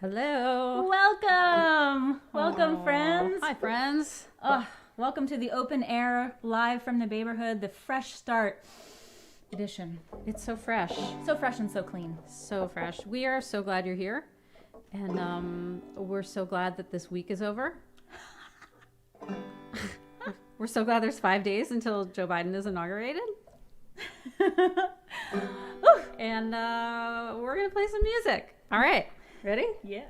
Hello. Welcome, friends. Hi, friends. Welcome to the open air, live from the Baberhood, the Fresh Start edition. It's so fresh. So fresh and so clean. So fresh. We are so glad you're here. And we're so glad that this week is over. We're so glad there's 5 days until Joe Biden is inaugurated. And we're going to play some music. All right. Ready? Yeah.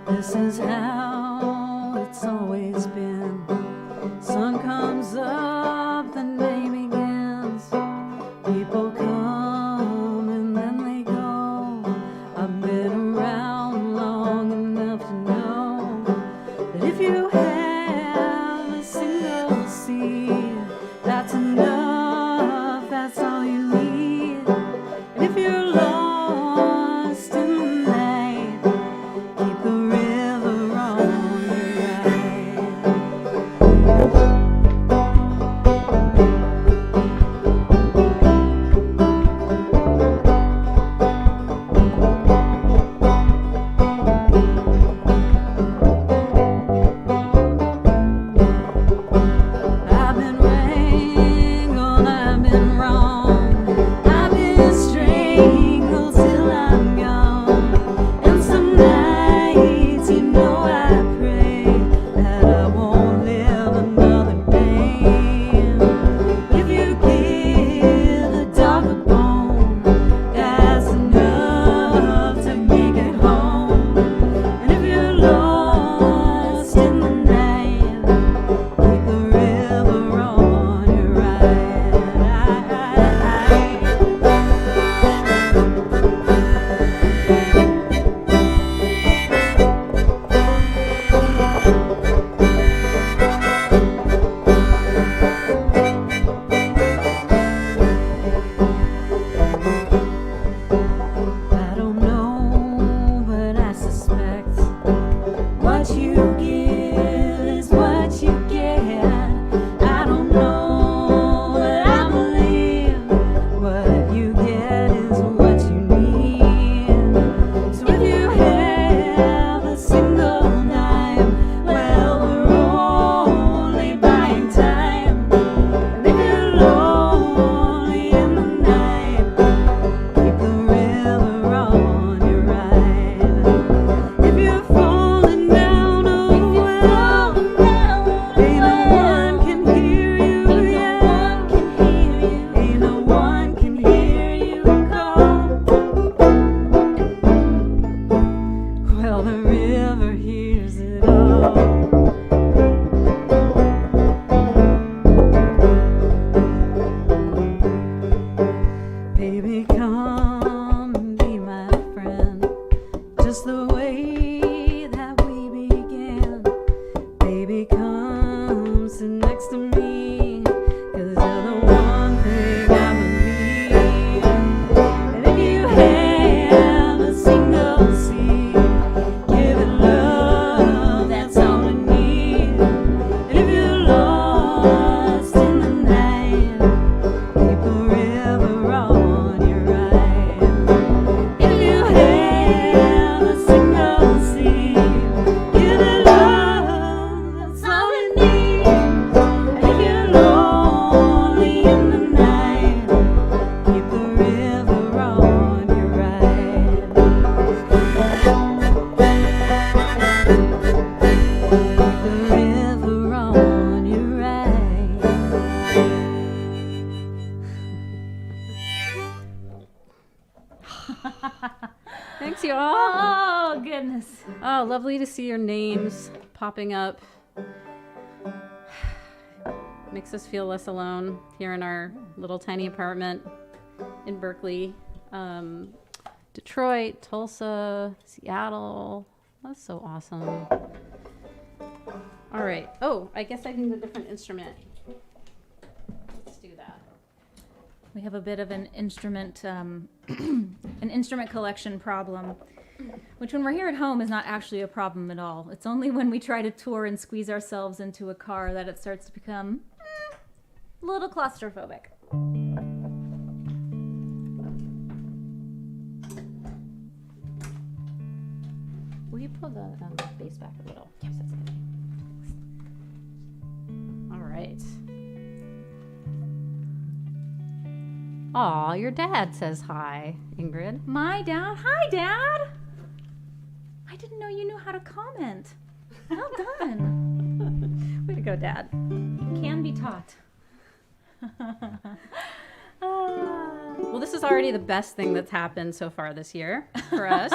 This is how it's always been. Sun comes up, the day begins. People come and then they go. I've been around long enough to know that if you have a single seed, that's enough, that's all you need. And if you're lost in the night, keep the river on your I've been wrangled, I've been wrong, I've been strangled till I'm gone. And some nights, you know, I pray that I won't live another day. But if you give the dog a bone, that's enough to make it home. And if you're lost in the night, keep the river on your right. I don't know, but I suspect what you give is what you get. I don't know, but I believe what you get is what you need. So if you have a single dime, well, we're only buying time. And if you're lonely in the night, keep the river on your right. If you're falling down a well, ain't no one can hear you, yeah. Ain't no one can hear you call. Well, the river hears it all. Baby, come and be my friend, just the way that we began. Baby, come sit next to me, 'cause you're the one thing I believe. And if you have a single seed, give it love, that's all it needs. And if you're lost in the night, keep the river on your right. If you have a single seed, give it love, that's all it needs. And if you're lonely in the night, keep the river on your right. Keep the river on your right. Thanks, you all. Oh, goodness. Oh, lovely to see your names popping up. Makes us feel less alone here in our little tiny apartment in Berkeley. Detroit, Tulsa, Seattle. That's so awesome. All right. Oh, I guess I need a different instrument. Let's do that. We have a bit of an instrument collection problem, which when we're here at home is not actually a problem at all. It's only when we try to tour and squeeze ourselves into a car that it starts to become a little claustrophobic. Will you pull the bass back a little? Yes, that's good. All right. Aw, your dad says hi, Ingrid. My dad? Hi, Dad! I didn't know you knew how to comment. Well done. Way to go, Dad. Can be taught. Well, this is already the best thing that's happened so far this year for us.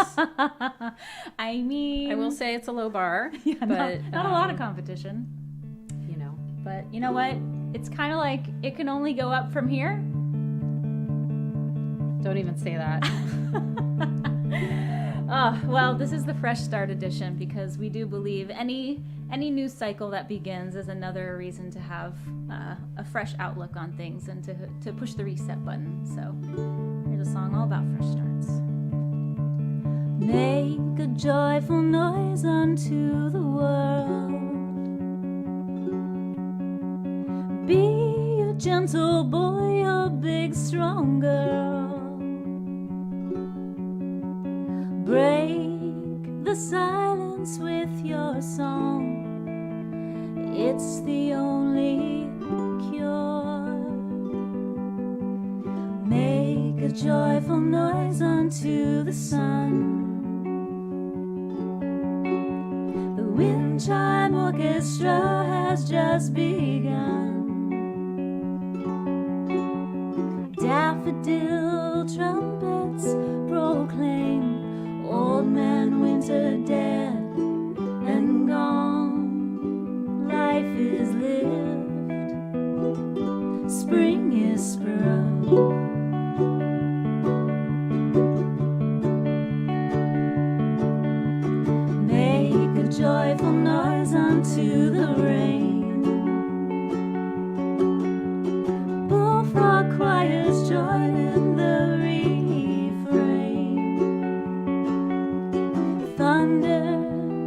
I mean, I will say it's a low bar, yeah, but not a lot of competition. you know. But you know what? It's kind of like it can only go up from here. Don't even say that. Oh, well, this is the Fresh Start edition because we do believe any news cycle that begins is another reason to have a fresh outlook on things and to push the reset button. So here's a song all about fresh starts. Make a joyful noise unto the world. Be a gentle boy, a big strong girl. Break the silence with your song. It's the only cure. Make a joyful noise unto the sun. The wind chime orchestra has just begun. Daffodil trumpets proclaim Old Man Winter dead and gone. Life is lived. Spring is sprung. Make a joyful noise unto the rain. Bullfrog choirs join in the thunder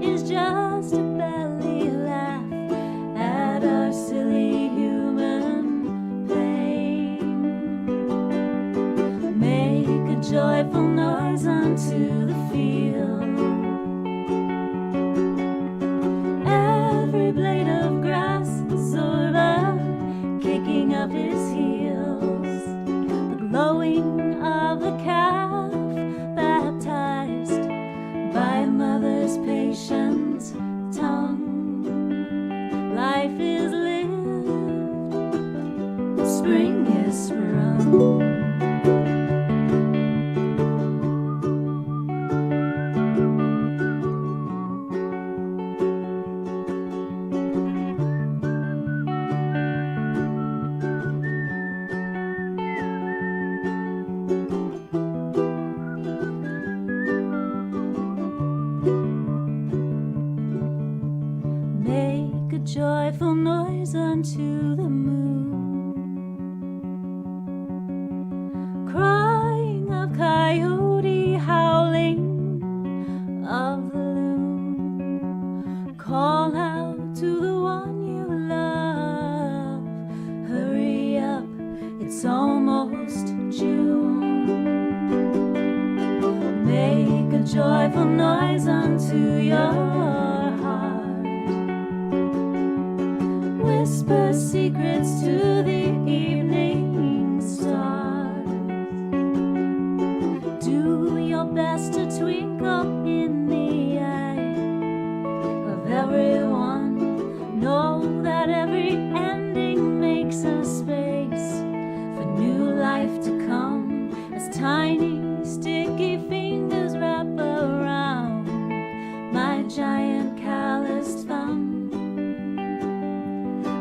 is just a belly laugh at our silly human pain. Make a joyful noise unto the field. Every blade of grass, Zorba kicking up his heels. The glowing of the calf baptized by a mother's patient tongue. Life is lived. Spring is sprung. Joyful noise unto the moon, crying of coyote, howling of the loon. Call out to the one you love, hurry up, it's almost June. Make a joyful noise unto your whisper secrets to the evening stars. Do your best to twinkle in the eye of everyone. Know that every ending makes a space for new life to come as tiny sticky fingers wrap around my giant calloused thumb.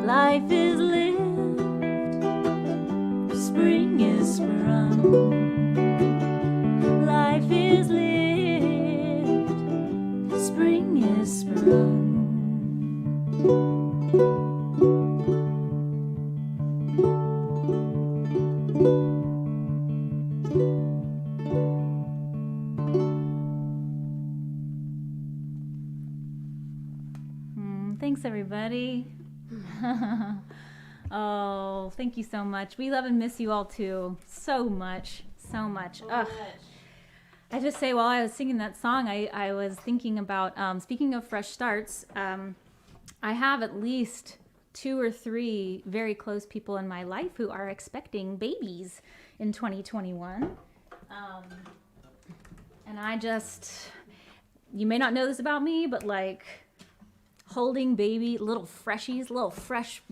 Life is lived, spring is sprung. Life is lived, Thanks, everybody. Oh, thank you so much. We love and miss you all too. So much. Ugh. I just say, while I was singing that song, I was thinking about, speaking of fresh starts, I have at least 2 or 3 very close people in my life who are expecting babies in 2021. And I just, you may not know this about me, but like holding baby, little fresh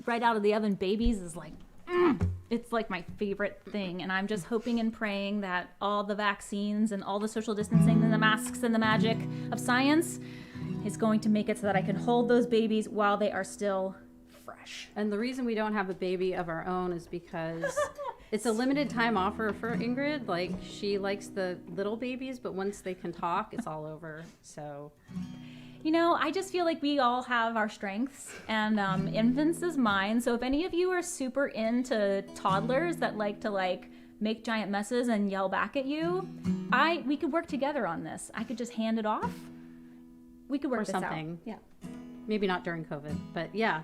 right out of the oven babies is like, it's like my favorite thing. And I'm just hoping and praying that all the vaccines and all the social distancing and the masks and the magic of science is going to make it so that I can hold those babies while they are still fresh. And the reason we don't have a baby of our own is because it's a limited time offer for Ingrid. Like, she likes the little babies, but once they can talk, it's all over. So, you know, I just feel like we all have our strengths, and infants is mine. So if any of you are super into toddlers that like to make giant messes and yell back at you, we could work together on this. I could just hand it off. We could work this something. out. Yeah. Maybe not during COVID, but yeah.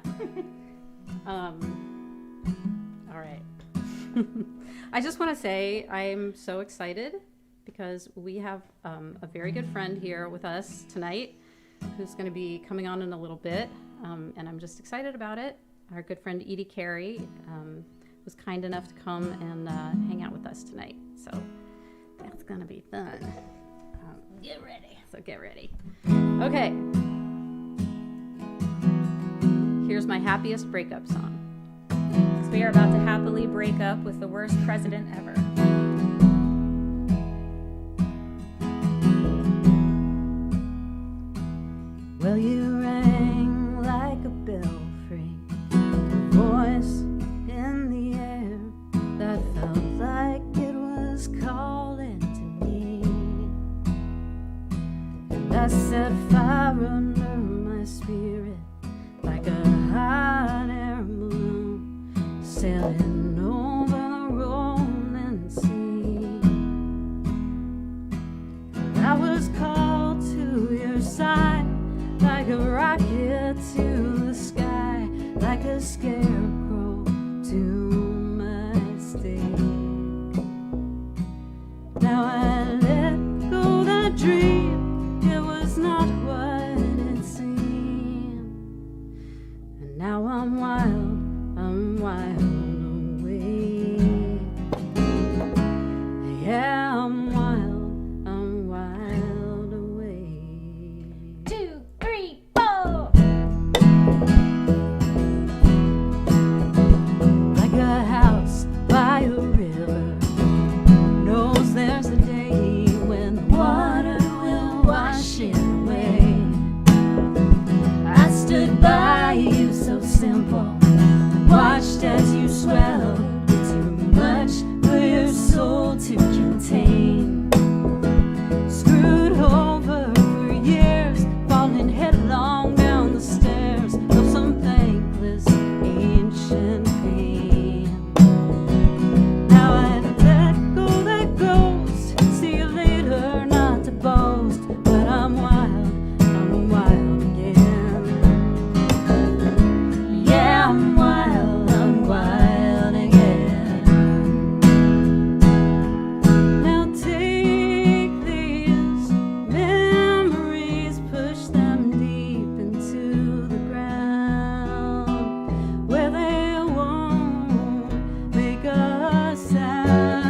All right. I just want to say I'm so excited because we have a very good friend here with us tonight who's going to be coming on in a little bit, and I'm just excited about it. Our good friend Edie Carey was kind enough to come and hang out with us tonight, so that's going to be fun. Get ready. So get ready. Okay. Here's my happiest breakup song. Because we are about to happily break up with the worst president ever. Well, you rang like a belfry, a voice in the air that felt like it was calling to me. And I set fire under my spirit like a hot air balloon sailing over the rolling sea. And I was called to your side like a rocket to the sky, like a scarecrow to my stake. Now I let go that dream, it was not what it seemed. And now I'm wild away. Yeah, I'm wild away. 2, 3, 4. Like a house by a river, knows there's a day when the water will wash it away. I stood by you so simple, watched as you swelled too much for your soul to contain. Screwed over for years, falling headlong down the stairs of some thankless ancient pain. Now I let go that ghost, see you later, not to boast, but I'm wild again. Yeah, I'm wild again. Now take these memories, push them deep into the ground where they won't make a sound.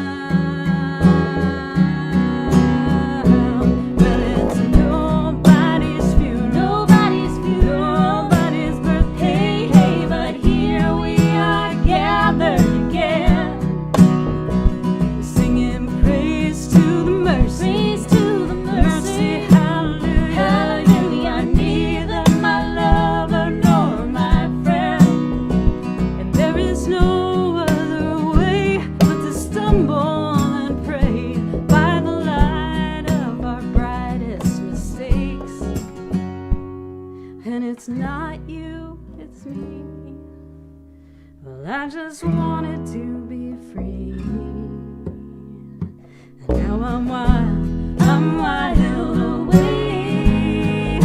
Well, it's nobody's funeral, nobody's birthday, hey, but here we are gathered again, singing praise to the mercy, hallelujah. Neither my lover nor my friend, and there is no other way but to stumble and pray by the light of our brightest mistakes. And it's not you, it's me. Well, I just wanted to be free. And now I'm wild away.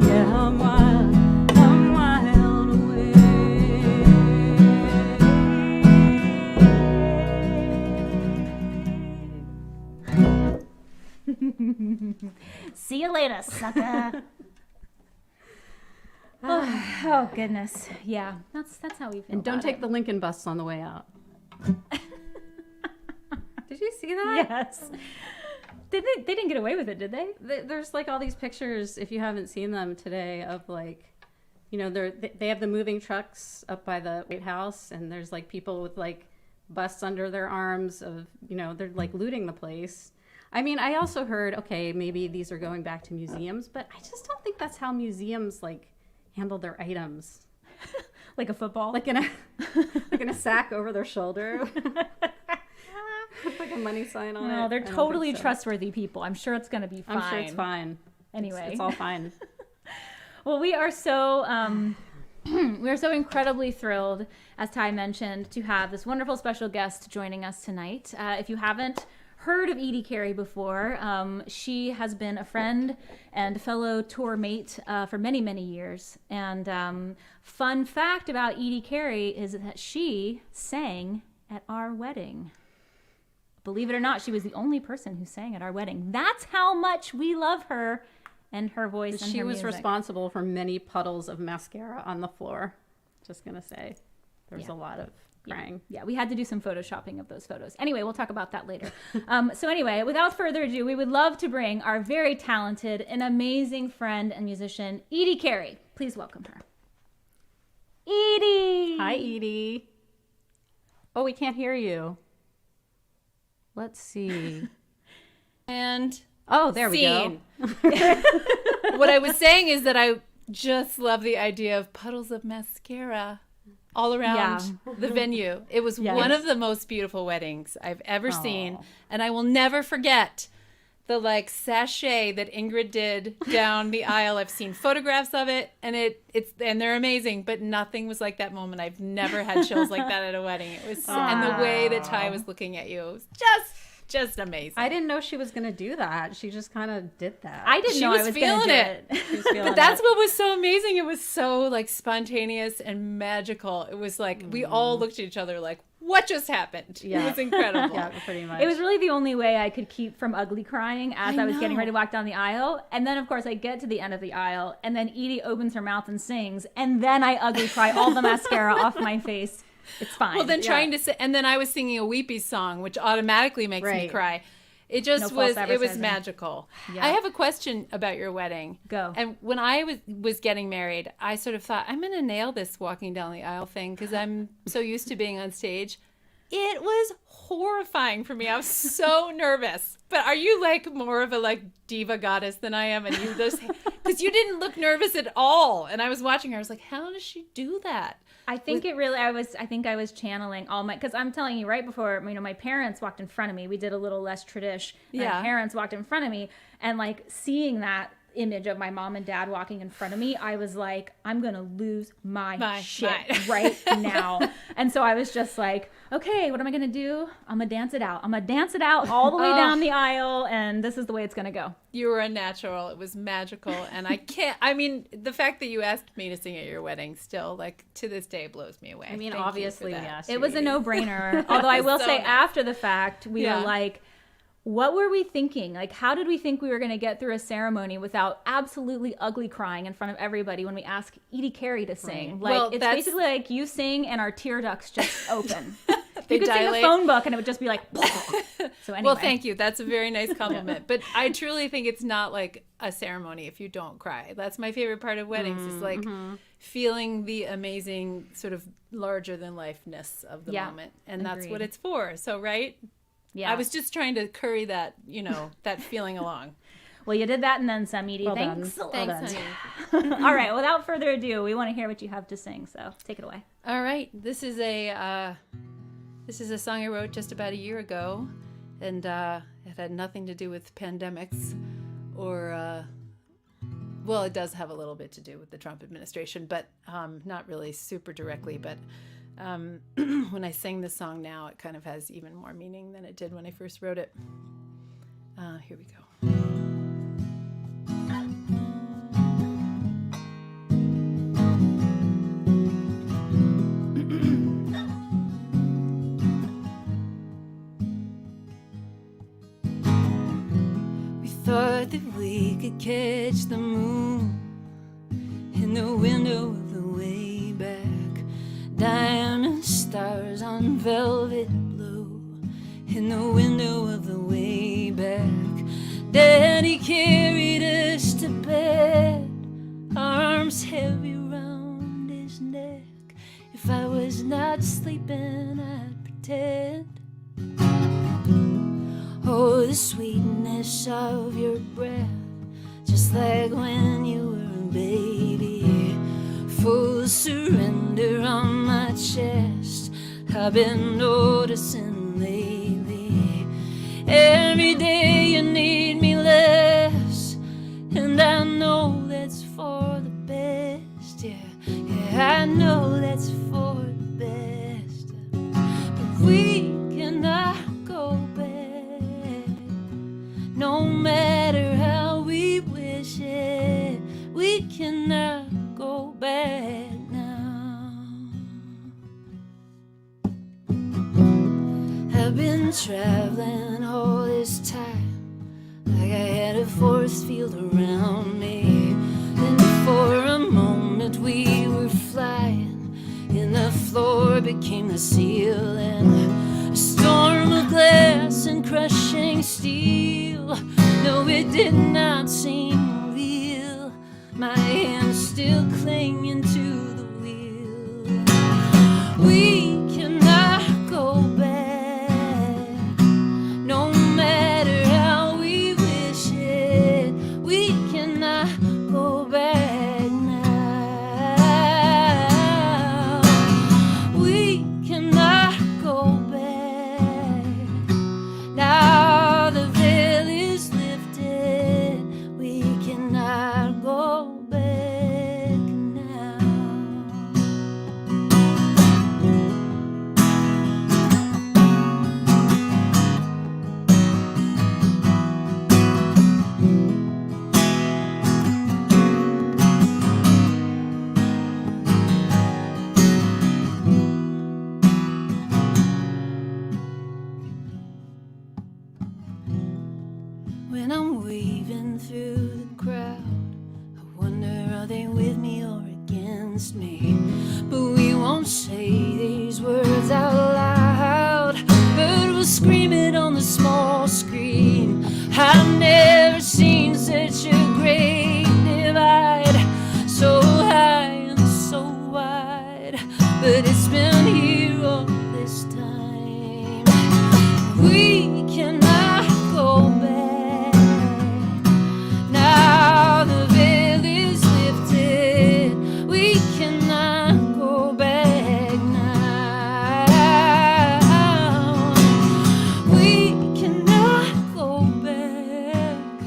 Yeah, I'm wild See you later, sucker. Oh goodness. Yeah, that's how we feel. And don't about take it. the Lincoln bus on the way out. Did you see that? Yes. They didn't get away with it, did they? There's like all these pictures, if you haven't seen them today, of like, you know, they have the moving trucks up by the White House, and there's like people with like busts under their arms of, you know, they're like looting the place. I mean, I also heard, okay, maybe these are going back to museums, but I just don't think that's how museums like handle their items. Like a football? Like in a sack over their shoulder. With like a money sign on it. No, they're I don't totally think so. trustworthy people. I'm sure it's going to be fine. I'm sure it's fine. Anyway. It's all fine. Well, we are so incredibly thrilled, as Ty mentioned, to have this wonderful special guest joining us tonight. If you haven't heard of Edie Carey before, she has been a friend and fellow tour mate for many, many years. And fun fact about Edie Carey is that she sang at our wedding. Believe it or not, she was the only person who sang at our wedding. That's how much we love her and her voice and She her was music. responsible for many puddles of mascara on the floor. Just gonna say, there was a lot of crying. Yeah, we had to do some photoshopping of those photos. Anyway, we'll talk about that later. So anyway, without further ado, we would love to bring our very talented and amazing friend and musician, Edie Carey. Please welcome her. Edie! Hi, Edie. Oh, we can't hear you. Let's see. And Oh, there we go. what I was saying is that I just love the idea of puddles of mascara all around the venue. It was one of the most beautiful weddings I've ever seen. And I will never forget the like sachet that Ingrid did down the aisle. I've seen photographs of it, and and they're amazing, but nothing was like that moment. I've never had chills like that at a wedding. It was and the way that Ty was looking at you, it was just amazing. I didn't know she was gonna do that. She just kind of did that. I didn't She know was I was feeling going to do it. it. She was feeling But that's it. what was so amazing. It was so like spontaneous and magical. It was like we all looked at each other like, what just happened? Yeah. It was incredible. Yeah, pretty much. It was really the only way I could keep from ugly crying as I was getting know. ready to walk down the aisle. And then, of course, I get to the end of the aisle, and then Edie opens her mouth and sings, and then I ugly cry all the mascara off my face. It's fine. Well, then trying to say, and then I was singing a weepy song, which automatically makes me Right. cry. It just No false was, it was advertising. magical. Yeah. I have a question about your wedding. Go. And when I was getting married, I sort of thought, I'm going to nail this walking down the aisle thing because I'm so used to being on stage. It was horrifying for me. I was so nervous. But are you like more of a like diva goddess than I am? And you just, because you didn't look nervous at all. And I was watching her. I was like, how does she do that? I think I think I was channeling all my, because I'm telling you, right before, you know, my parents walked in front of me. We did a little less tradish. Yeah. My parents walked in front of me, and like seeing that image of my mom and dad walking in front of me, I was like, I'm going to lose my shit right now. And so I was just like, okay, what am I going to do? I'm going to dance it out. I'm going to dance it out all the way down the aisle, and this is the way it's going to go. You were a natural. It was magical. And I mean, the fact that you asked me to sing at your wedding still, like, to this day blows me away. I mean, Thank you obviously, for that. yes. It was a no-brainer. Although I will So say nice. after the fact, we Yeah. were like, what were we thinking? Like, how did we think we were going to get through a ceremony without absolutely ugly crying in front of everybody when we asked Edie Carey to sing? Right. Like, Well, it's that's- basically like you sing and our tear ducts just open. They You could sing a dilate. phone book and it would just be like, so anyway. Well, thank you. That's a very nice compliment. But I truly think it's not like a ceremony if you don't cry. That's my favorite part of weddings is like feeling the amazing sort of larger than lifeness of the Yeah, moment. And that's what agreed. it's for. So, right? Yeah. I was just trying to curry that, you know, that feeling along. Well, you did that and then some, Edie. Well Thanks. done. Thanks, done. honey. All right. Without further ado, we want to hear what you have to sing. So take it away. All right, this is a song I wrote just about a year ago, and it had nothing to do with pandemics, or well, it does have a little bit to do with the Trump administration, but not really super directly. But when I sing this song now, it kind of has even more meaning than it did when I first wrote it. Here we go. thought that we could catch the moon in the window of the way back. Diamond stars on velvet blue in the window of the way back. Daddy carried us to bed, arms heavy round his neck. If I was not sleeping, I'd pretend. Oh, the sweetness of your breath, just like when you were a baby. Full surrender on my chest, I've been noticing lately. Every day you need me less, and I know that's for the best. Yeah, I know that's for the best. But we cannot go back, no matter how we wish it. We cannot go back now. I've been traveling all this time, like I had a force field around me. And for a moment we were flying, and the floor became the ceiling. A storm of glass and crushing steel. No, it did not seem real. My hands still clinging to the wheel. We cannot go back, no matter how we wish it. We cannot go back now. We cannot go back. Now the veil is lifted. We cannot go back now. When I'm waving through the crowd, I wonder, are they with me or against me? But we won't say these words out loud, but we'll scream it on the small screen. I've never seen such a great divide, so high and so wide, but it's been here all this time. We cannot go back. Now the veil is lifted. We cannot go back now. We cannot go back.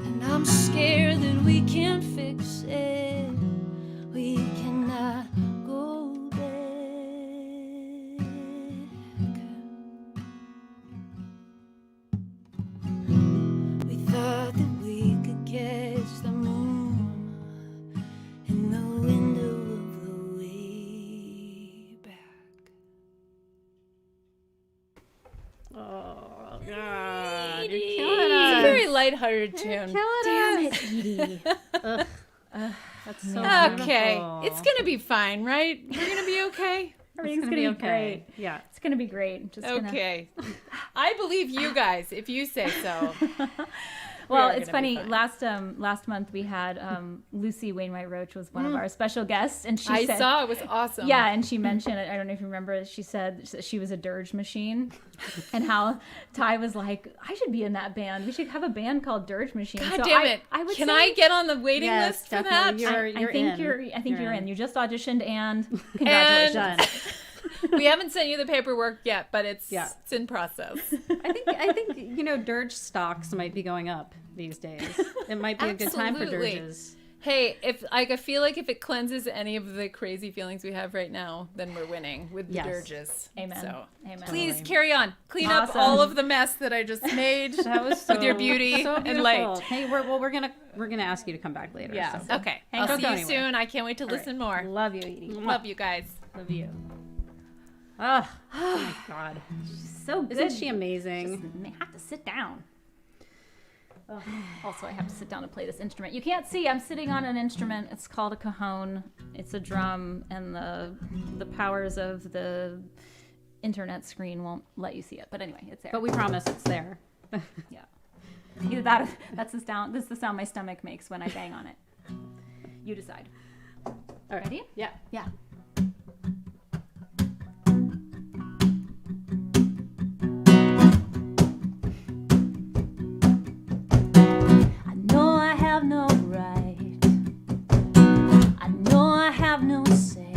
And I'm scared that we can't fix it. We cannot go back. We thought that we could catch the moon in the window of the way back. Oh, God. You're It's killing a us. very lighthearted tune. Killing Damn us. it, Edie. That's so Okay, beautiful. it's gonna be fine, right? We're gonna be okay. Everything's gonna gonna be be okay. great. Yeah. It's gonna be great. Just gonna... Okay. I believe you guys if you say so. Well, are it's gonna be funny. fine. Last month we had Lucy Wainwright Roach was one of our special guests, and she I said, saw it was awesome. yeah, and she mentioned, I don't know if you remember, she said that she was a dirge machine, and how Ty was like, I should be in that band. We should have a band called Dirge Machine. God So damn it. I would Can say, I get on the waiting Yes, list for definitely. that? You're I think in. you're in. You just auditioned, and And- congratulations. Done. We haven't sent you the paperwork yet, but it's Yeah. it's in process. I think dirge stocks might be going up these days. It might be a good time for Absolutely. dirges. Hey, if I feel like if it cleanses any of the crazy feelings we have right now, then we're winning with the Yes. dirges. Amen. So Amen. please Totally. carry on. Clean up Awesome. all of the mess that I just made. That was so, With your beauty so and beautiful. light. Hey, we're gonna ask you to come back later. Yeah. so. Okay. Hey, I'll don't see go you anywhere. soon. I can't wait to All right. listen more. Love you, Edie. Love you guys. Love you. Oh my God. So good. Isn't she amazing? Just may have to sit down. Also, I have to sit down and play this instrument. You can't see, I'm sitting on an instrument. It's called a cajon. It's a drum, and the powers of the internet screen won't let you see it. But anyway, it's there. But we promise it's there. Yeah. Either that or that's the sound. This is the sound my stomach makes when I bang on it. You decide. All right. Ready? Yeah. Yeah. I know I have no right. I know I have no say.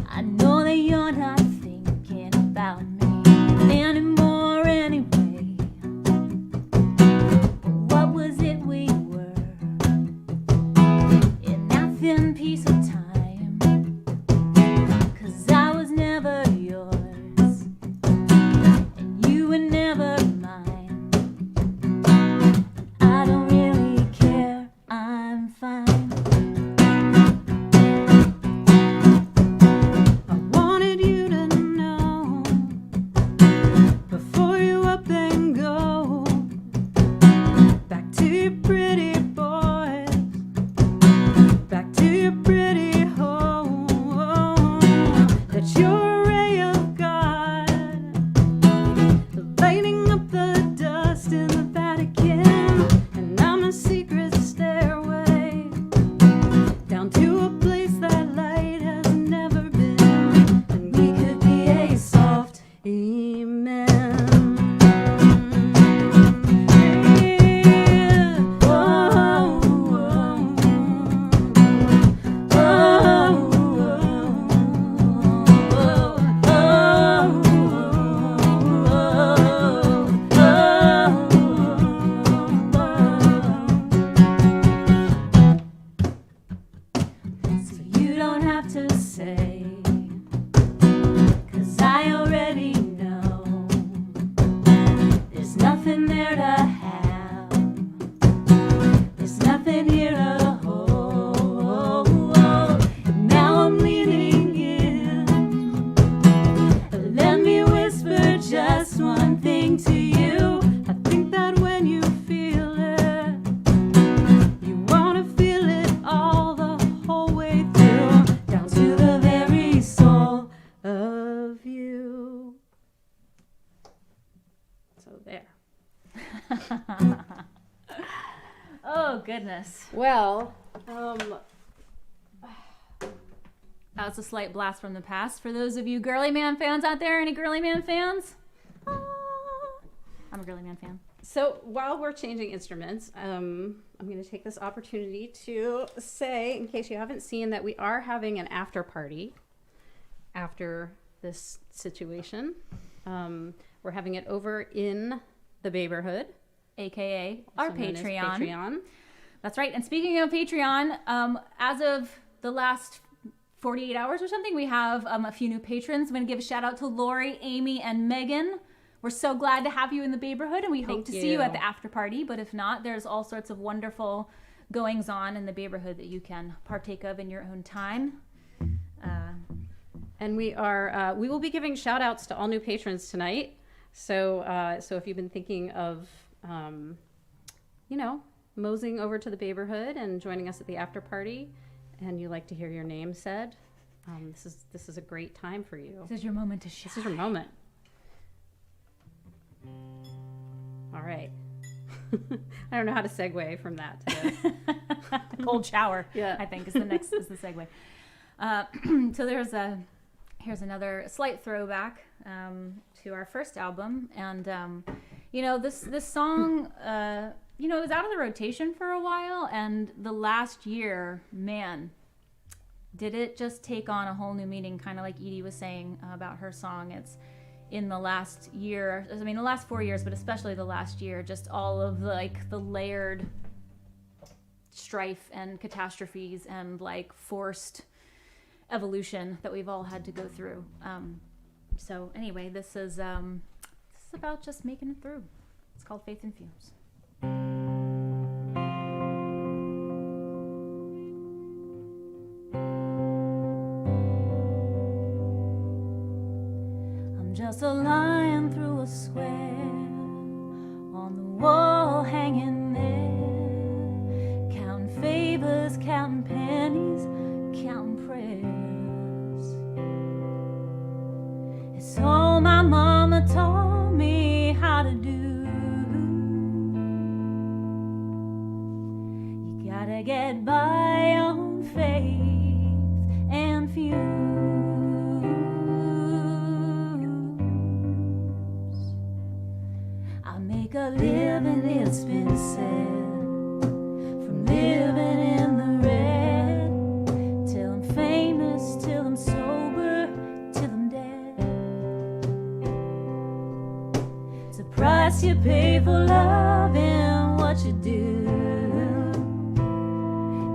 I know that you're not thinking about me anymore anyway. But what was it we were in that thin piece of time? 'Cause I was never yours and you were never mine. I don't really care, I'm fine. I wanted you to know before you up and go back to your pretty boys, back to your pretty home, that you're a ray of God, lighting up the dust in the Vatican, and I'm a secret stairway down to a place that light has never been, and we could be a soft amen. Yeah. Oh, so you don't have to say, 'cause I already know there's nothing there to have, there's nothing here to hold. Now I'm leaning in, let me whisper just one thing to you. I think that when you feel it, you wanna feel it all the whole way through, down to the very soul of you. So there. Oh, goodness. Well, That was a slight blast from the past. For those of you Girly Man fans out there, any Girly Man fans? Ah, I'm a Girly Man fan. so while we're changing instruments, I'm going to take this opportunity to say, in case you haven't seen, that we are having an after party after this situation. We're having it over in the Baberhood, AKA our also known as Patreon. Patreon. That's right. And speaking of Patreon, as of the last 48 hours or something, we have a few new patrons. I'm going to give a shout out to Lori, Amy, and Megan. We're so glad to have you in the Baberhood, and we hope to see you at the after party. But if not, there's all sorts of wonderful goings on in the Baberhood that you can partake of in your own time. And we will be giving shout outs to all new patrons tonight. So if you've been thinking of, moseying over to the Baberhood and joining us at the after party, and you like to hear your name said, this is a great time for you. This is your moment to shine. This is your moment. All right. I don't know how to segue from that to this. Cold shower, Yeah. I think is the segue. So here's another slight throwback to our first album, and this song it was out of the rotation for a while, and the last year, man, did it just take on a whole new meaning, kind of like Edie was saying about her song. It's in the last year, the last 4 years, but especially the last year, just all of the layered strife and catastrophes and forced evolution that we've all had to go through. So anyway, this is about just making it through. It's called Faith and Fumes. I'm just a line through a square on the wall counting pennies, counting prayers. It's all my mama taught me how to do. You gotta get by on faith and fumes. I make a living, it's been said, from living in the red, till I'm famous, till I'm sober, till I'm dead. It's a price you pay for loving what you do.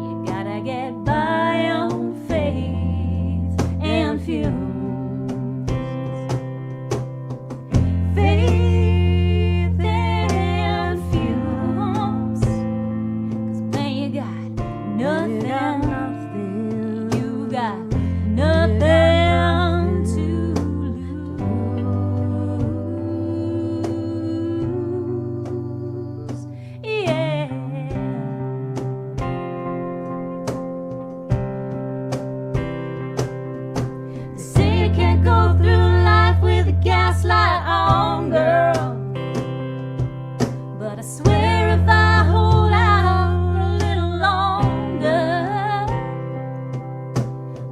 You gotta get by on faith and fumes. Faith and fumes. 'Cause when you got nothing, you got nothing to lose. Yeah. They say you can't go through life with a gaslight on, girl. But I swear if I hold out a little longer,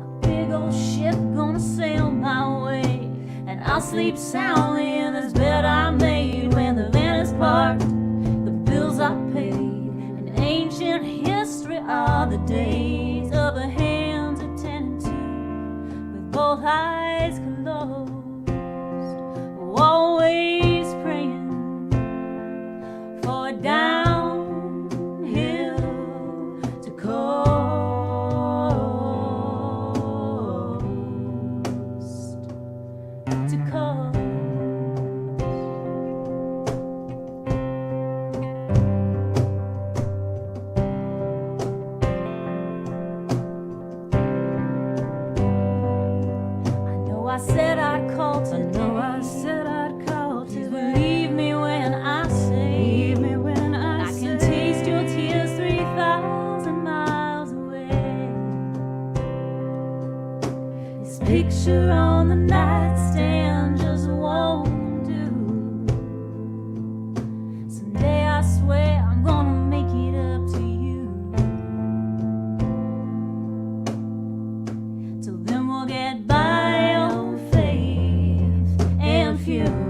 a big old ship gonna sail my way, and I'll sleep soundly in this bed I made. When the van is parked, the bills I paid, and ancient history are the days of a hands attending to, with both eyes closed, always praying for a downhill to coast, to coast. I know I said I'd call to. Please believe me when I say, I can taste your tears 3,000 miles away. This picture on the nightstand just won't do. Someday I swear I'm gonna make it up to you. Till then we'll get by on faith and fumes.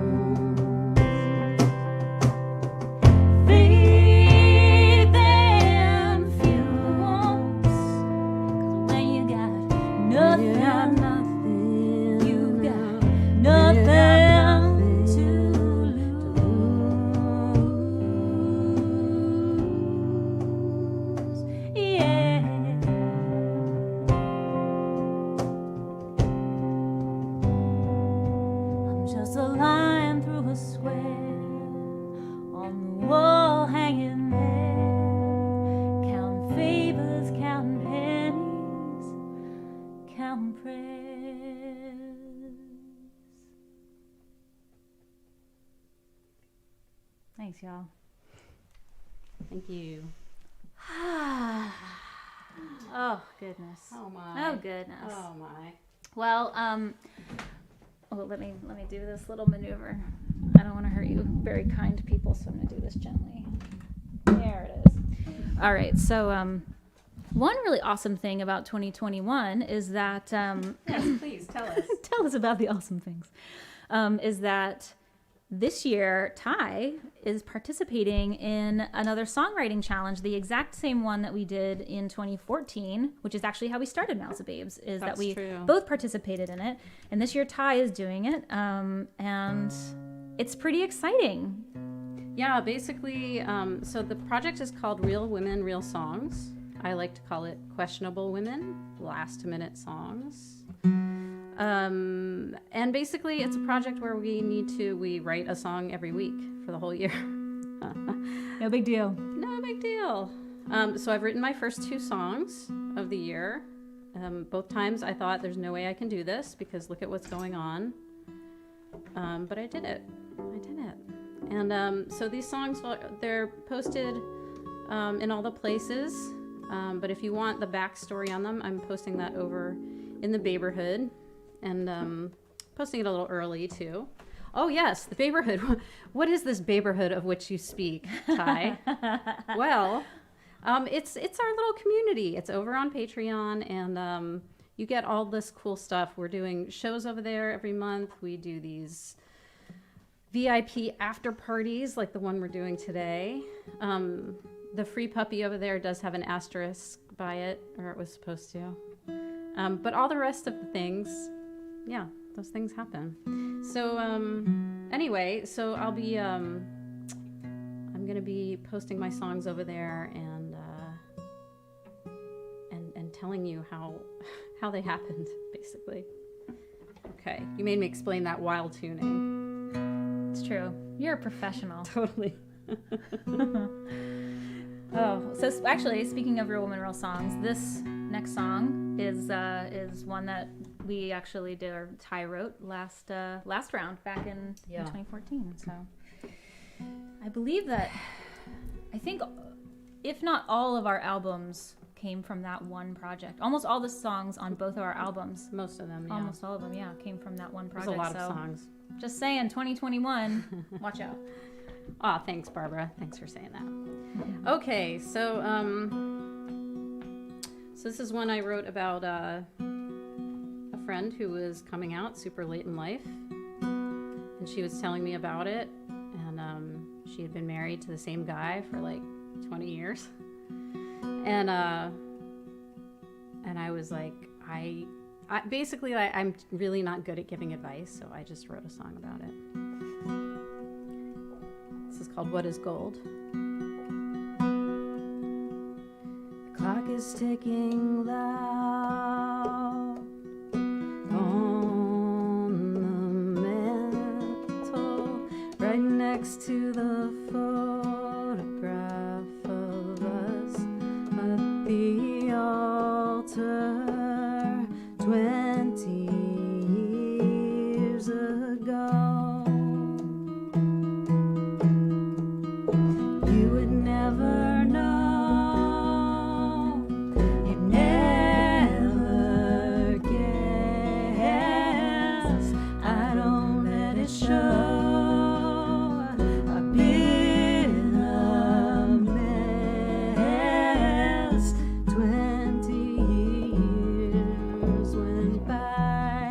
Faith and fumes. 'Cause when you got nothing, you got nothing to lose. Yeah. I'm just a line through a square on the wall hanging there, counting favors, counting pennies, counting prayers. Thanks, y'all. Thank you. Oh goodness. Oh my. Oh goodness. Oh my. Well, let me do this little maneuver. I don't want to hurt you, very kind people, so I'm gonna do this gently. There it is. All right. So, one really awesome thing about 2021 is that Yes, please tell us. tell us about the awesome things. Is that this year Ty is participating in another songwriting challenge, the exact same one that we did in 2014, which is actually how we started Mouse of Babes, is that That's we true. both participated in it. And this year Ty is doing it. And it's pretty exciting. Yeah, basically, so the project is called Real Women, Real Songs. I like to call it Questionable Women, Last Minute Songs. And basically, it's a project where we write a song every week for the whole year. No big deal. No big deal. So I've written my first 2 songs of the year. Both times I thought there's no way I can do this because look at what's going on. But I did it. And so these songs, they're posted in all the places. But if you want the backstory on them, I'm posting that over in the Baberhood, and posting it a little early too. Oh yes, the Baberhood. What is this Baberhood of which you speak, Ty? Well, it's our little community. It's over on Patreon, and you get all this cool stuff. We're doing shows over there every month. We do these VIP after parties like the one we're doing today. The free puppy over there does have an asterisk by it, or it was supposed to. But all the rest of the things, yeah, those things happen. So anyway, so I'll be I'm gonna be posting my songs over there and telling you how they happened, basically. Okay, you made me explain that while tuning. It's true. You're a professional. Totally. Oh, so actually, speaking of Real Woman, Real Songs, this next song is one that we actually did, or Ty wrote last round back in 2014. So I believe that, I think, if not all of our albums came from that one project. Almost all the songs on both of our albums. Most of them, yeah. Almost all of them, yeah, came from that one project. There's a lot of songs. Just saying, 2021, watch out. Aw, thanks, Barbara. Thanks for saying that. Okay, so this is one I wrote about a friend who was coming out super late in life, and she was telling me about it, and she had been married to the same guy for like 20 years, and I was like, basically I'm really not good at giving advice, so I just wrote a song about it. This is called What is Gold? The clock is ticking loud on the mantle, right next to the photograph of us at the altar 20 years ago. You would never know, you'd never guess. I don't let it show. I've been a mess. 20 years went by.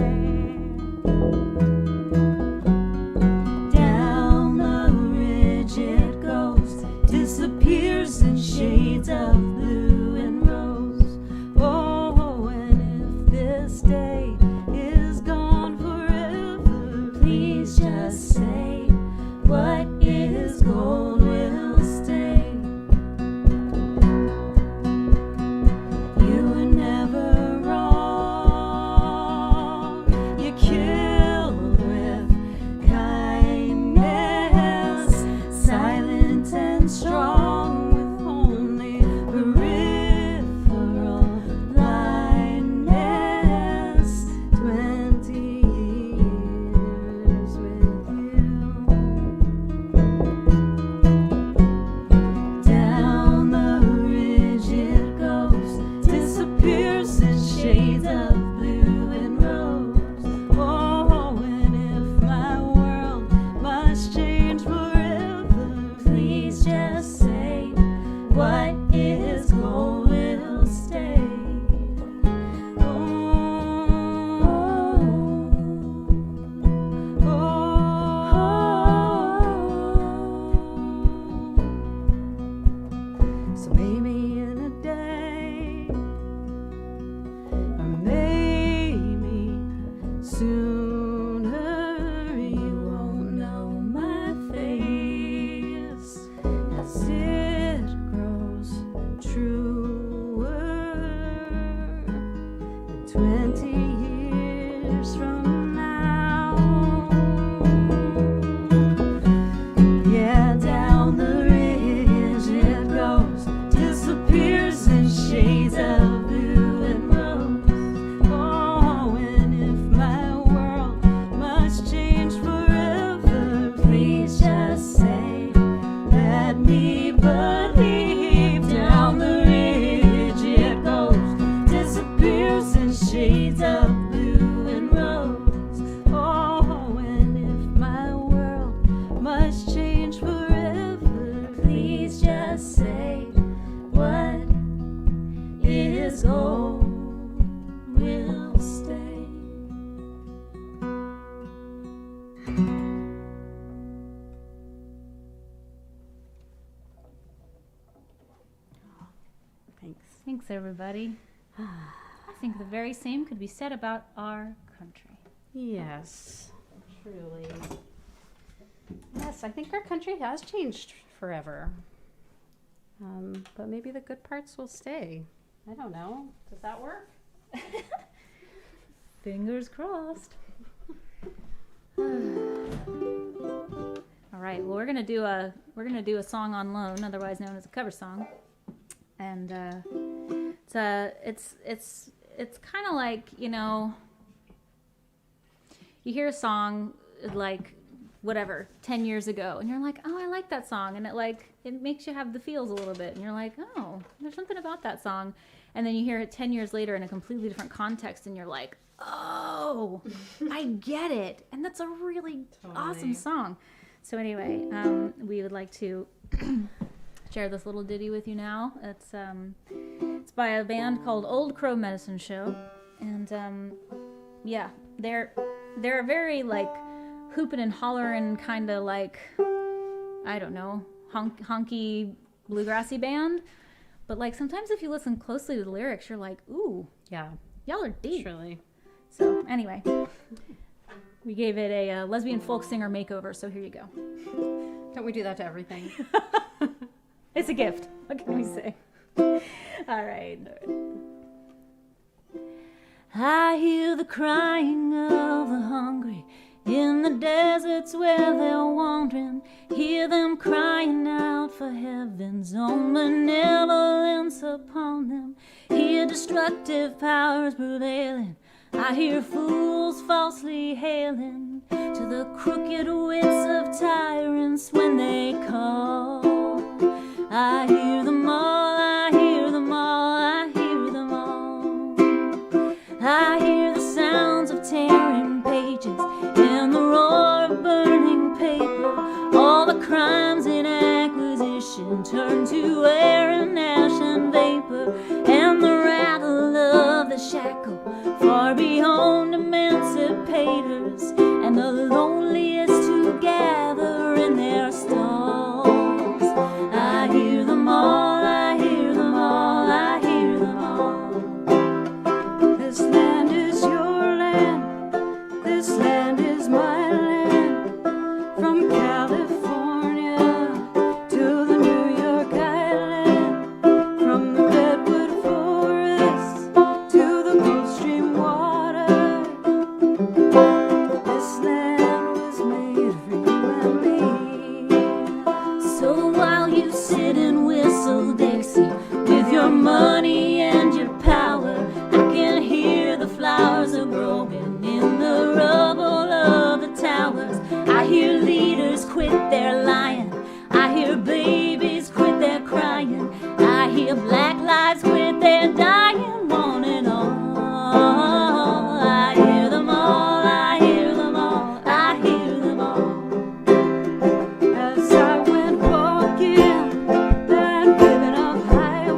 Down the ridge it goes, disappears in shades of blue and rose. Oh, and if this day is gone forever, please just say, what is gold will stay. You were never wrong, you killed with kindness, silent and strong, with only peripheral blindness. 20 years with you. Down the ridge it goes, disappears in shades of blue and rose. Oh, and if my world must change forever, please just say, what is gold will stay. So maybe in a day, or maybe sooner, you won't know my face as it grows truer. And 20 years from now, yeah, down the ridge it goes, disappears in shades of blue and rose. Oh, and if my world must change forever, please just say, let me believe. Down the ridge Thanks, everybody. I think the very same could be said about our country. Yes, truly. Yes, I think our country has changed forever. But maybe the good parts will stay. I don't know. Does that work? Fingers crossed. All right. Well, we're gonna do a song on loan, otherwise known as a cover song, and it's kind of like, you know, you hear a song like whatever 10 years ago, and you're like, oh, I like that song, and it makes you have the feels a little bit, and you're like, oh, there's something about that song, and then you hear it 10 years later in a completely different context, and you're like, oh, I get it, and that's a really awesome song. So anyway, we would like to share this little ditty with you now. It's by a band called Old Crow Medicine Show, and yeah, they're a very like hooping and hollering kind of like, I don't know, honky bluegrassy band, but like sometimes if you listen closely to the lyrics, you're like, ooh, Yeah, y'all are deep. surely. So anyway, we gave it a lesbian folk singer makeover, so here you go. Don't we do that to everything? It's a gift. What can we say? All right. I hear the crying of the hungry in the deserts where they're wandering. Hear them crying out for heaven's own benevolence upon them. Hear destructive powers prevailing. I hear fools falsely hailing to the crooked wits of tyrants when they call. I hear them all, I hear them all, I hear them all. I hear the sounds of tearing pages and the roar of burning paper. All the crimes in acquisition turn to air and ash and vapor, and the rattle of the shackle far beyond emancipators, and the loneliest who gather in their stalls. I hear them all, I hear them all, I hear them all. This land is your land, this land is my land. From California to the New York Island, from the redwood forest to the Gulf Stream water. This land was made for you and me. So while you sit and whistle Dixie with your money and your power, I can hear the flowers are growing in the rubble of the towers. I hear leaders quit their lying, I hear babies quit their crying, I hear black lives quit their dying, one and all. I hear them all, I hear them all, I hear them all. As I went walking that ribbon of highway,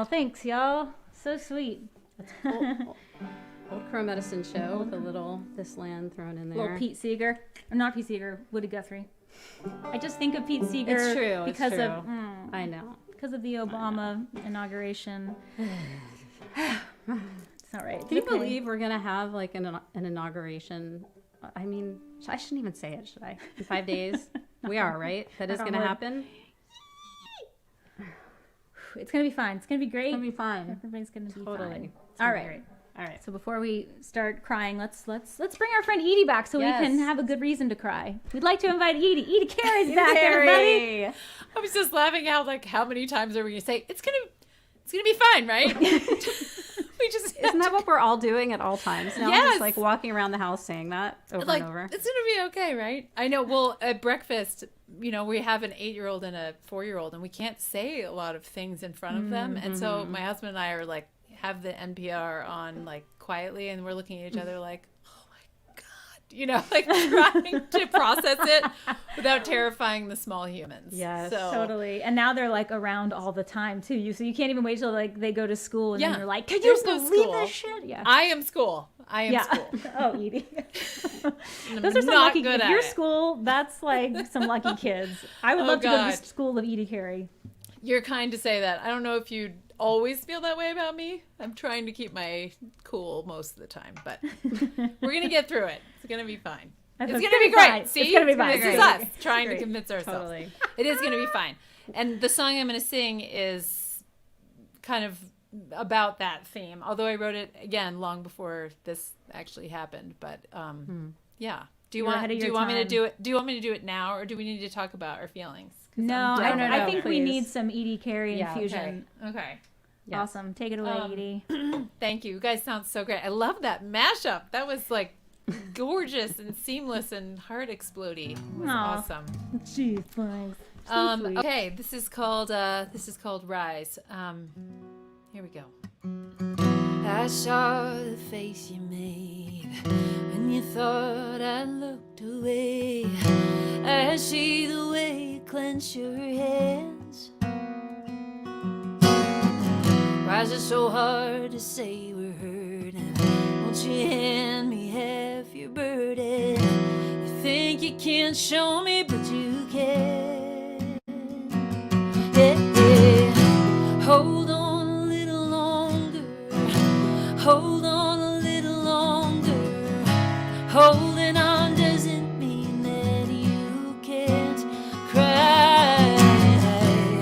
thanks, y'all. So sweet. Old Crow Medicine Show with a little This Land thrown in there. Little Pete Seeger. Or not Pete Seeger, Woody Guthrie. I just think of Pete Seeger It's true. because it's true. of I know. because of the Obama inauguration. It's not right. Can you believe we're gonna have like an inauguration? I mean, I shouldn't even say it, should I? In 5 days, we are right. That is gonna happen. It's gonna be fine. It's gonna be great. It's gonna be fine. Everybody's gonna be Totally. fine. It's All gonna be right. great. All right. So before we start crying, let's bring our friend Edie back so Yes. we can have a good reason to cry. We'd like to invite Edie. Edie Carey's back, everybody. I was just laughing out like how many times are we gonna say it's gonna be fine, right? We just Isn't that what we're all doing at all times now? Yes. Just like walking around the house saying that over like and over. it's gonna be okay, right? I know. Well, at breakfast, we have an 8-year-old and a 4-year-old, and we can't say a lot of things in front of them. And so my husband and I are like have the NPR on like quietly, and we're looking at each other like, oh my God, like trying to process it without terrifying the small humans. Yes. So, Totally. And now they're like around all the time too. So you can't even wait till like they go to school and Yeah. then you're like, can you There's no believe school. this shit? Yeah. I am school. Yeah. School. Oh, Edie. And Those I'm are some not lucky good kids. at Your it. school, that's like some lucky kids. I would Oh, love to go to God. the school of Edie Carey. You're kind to say that. I don't know if you'd always feel that way about me. I'm trying to keep my cool most of the time, but we're going to get through it. It's going to be fine. It's going to be great. fine. See? It's gonna be fine. This is Great. us trying to Great. convince ourselves. Totally. It is going to be fine. And the song I'm going to sing is kind of about that theme, although I wrote it, again, long before this actually happened. But, yeah. Do you You're want ahead of me your to time. do it? Do you want me to do it now, or do we need to talk about our feelings? 'Cause No, I'm I down think for we please. need some Edie Carey Yeah, infusion. Okay. Yes. Awesome. Take it away, Edie. Thank you. You guys sound so great. I love that mashup. That was like gorgeous and seamless and heart explodey. It was Aw. awesome. Gee, thanks. So sweet. Okay, this is called Rise. Here we go. I saw the face you made when you thought I looked away. I see the way you clench your hands. Why is it so hard to say we're hurting? Won't you hand me half your burden? You think you can't show me, but you can. Yeah. Hold on a little longer. Hold on a little longer. Holding on doesn't mean that you can't cry.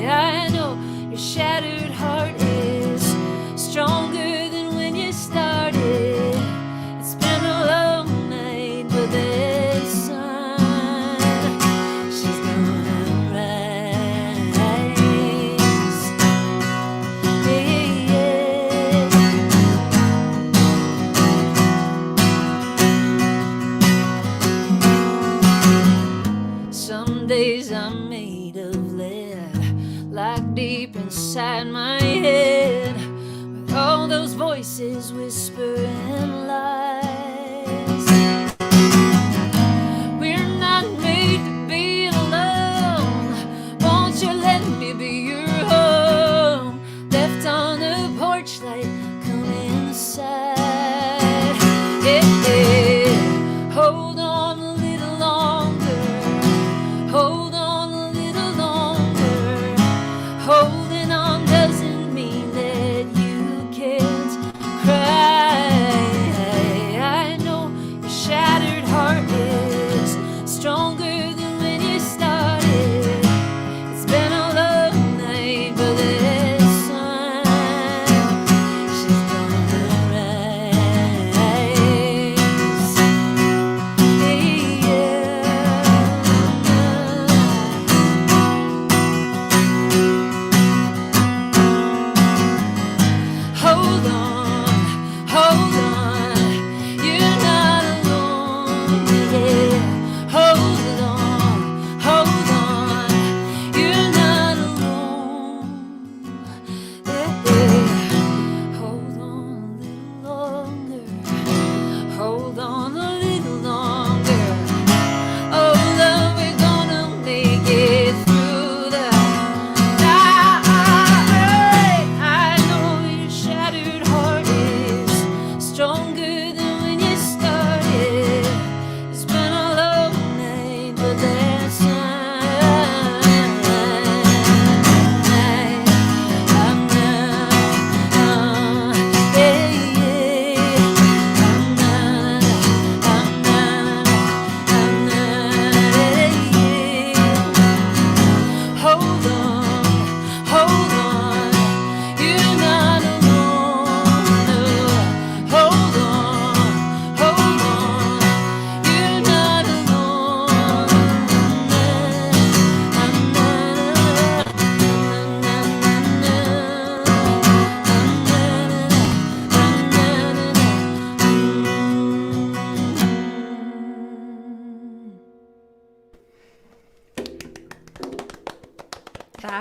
I know your shattered heart is stronger than when you started. It's been a long night, but the sun, she's gonna rise. Yeah, yeah. Some days I'm made of lead, like deep inside my head, with all those voices whispering lies. We're not made to be alone. Won't you let me be your home? Left on the porch light, come inside. Yeah, yeah. Hold on a little longer. Hold on a little longer. Holding on doesn't mean that you can't cry.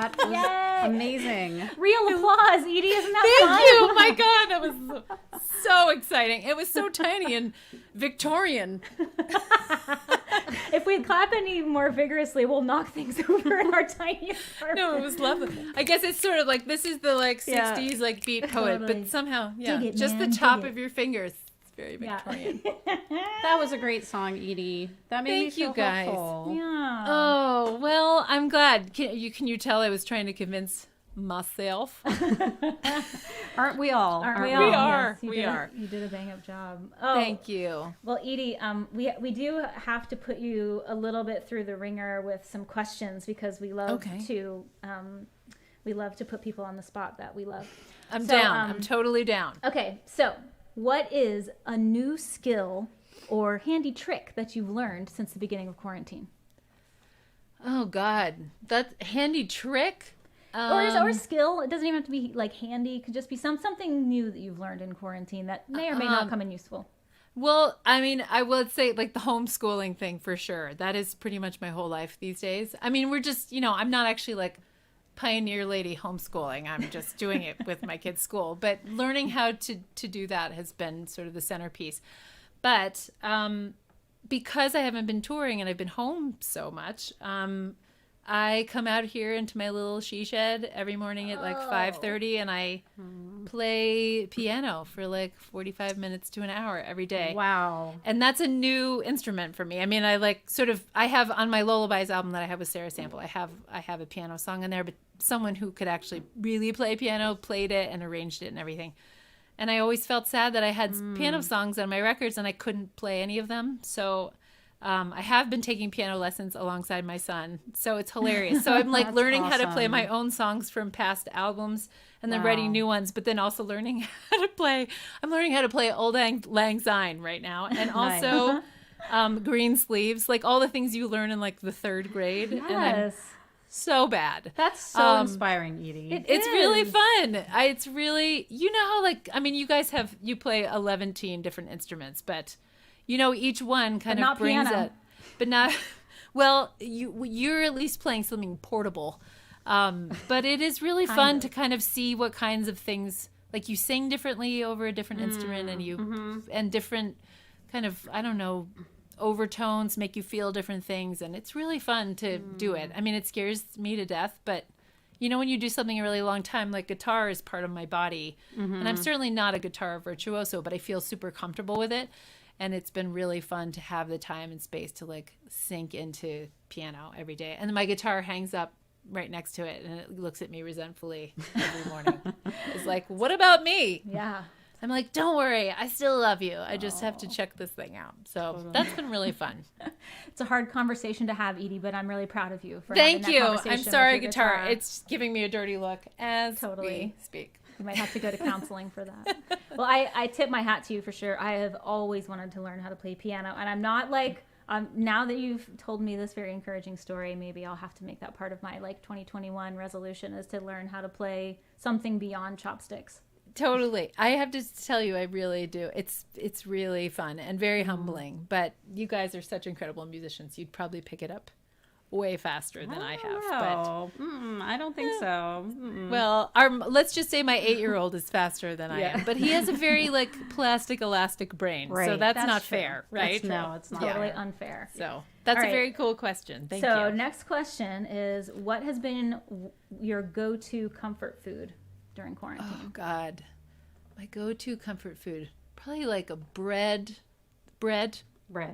That was amazing. Real applause, Edie. Isn't that Thank fun? you. Oh my God, that was so exciting. It was so tiny and Victorian. If we clap any more vigorously, we'll knock things over in our tiny apartment. No, it was lovely. I guess it's sort of like this is the like 60s like beat poet, Totally. but somehow, Dig it, just man, the top dig of your fingers. It's very Yeah. Victorian. That was a great song, Edie. That made me Thank you, feel guys. hopeful. Yeah. Oh, well, I'm glad. Can you tell I was trying to convince myself? Aren't we all? Aren't we We all? are. Yes, We are. You did a bang up job. Oh, Thank you. Well, Edie, we do have to put you a little bit through the ringer with some questions because we love to put people on the spot that we love. I'm So, down. I'm totally down. Okay, so what is a new skill or handy trick that you've learned since the beginning of quarantine? Oh God, that handy trick. Or skill. It doesn't even have to be like handy. It could just be something new that you've learned in quarantine that may or may not come in useful. Well, I mean, I would say like the homeschooling thing for sure. That is pretty much my whole life these days. I mean, we're just, I'm not actually like pioneer lady homeschooling. I'm just doing it with my kids' school. But learning how to do that has been sort of the centerpiece. But because I haven't been touring and I've been home so much, I come out here into my little she shed every morning at like 5:30 and I play piano for like 45 minutes to an hour every day. Wow. And that's a new instrument for me. I mean, I have on my Lullabies album that I have with Sarah Sample, I have a piano song in there, but someone who could actually really play piano played it and arranged it and everything. And I always felt sad that I had piano songs on my records and I couldn't play any of them. So I have been taking piano lessons alongside my son. So it's hilarious. So I'm like learning how to play my own songs from past albums and then writing new ones, but then also learning how to play. I'm learning how to play Old Lang Syne right now. And also Green Sleeves, like all the things you learn in like the 3rd grade. Yes. And I'm so bad. That's so inspiring, Edie. It's really fun. It's really, how like, I mean, you guys you play 11 different instruments, but each one kind of brings piano. it, but not, well, you're at least playing something portable. But it is really fun to kind of see what kinds of things, like you sing differently over a different instrument and and different kind of, I don't know, overtones make you feel different things. And it's really fun to do it. I mean, it scares me to death, but when you do something a really long time, like guitar is part of my body and I'm certainly not a guitar virtuoso, but I feel super comfortable with it. And it's been really fun to have the time and space to like sink into piano every day. And my guitar hangs up right next to it and it looks at me resentfully every morning. It's like, what about me? Yeah. I'm like, don't worry, I still love you. I just have to check this thing out. So that's been really fun. It's a hard conversation to have, Edie, but I'm really proud of you for Thank having you. that conversation I'm sorry, with your guitar. It's giving me a dirty look as Totally. we speak. You might have to go to counseling for that. Well, I tip my hat to you for sure. I have always wanted to learn how to play piano, and I'm not like now that you've told me this very encouraging story, maybe I'll have to make that part of my like 2021 resolution is to learn how to play something beyond chopsticks. Totally. I have to tell you, I really do. It's really fun and very humbling, but you guys are such incredible musicians. You'd probably pick it up way faster than I have. But I don't think so. well, let's just say my 8-year-old is faster than I am, but he has a very like plastic, elastic brain, so Right. that's That's not true. fair, right? No, it's not. Totally unfair. So that's All a right. very cool question. Thank So you. next question is, what has been your go-to comfort food during quarantine? Oh God, my go-to comfort food, probably like a bread. Bread.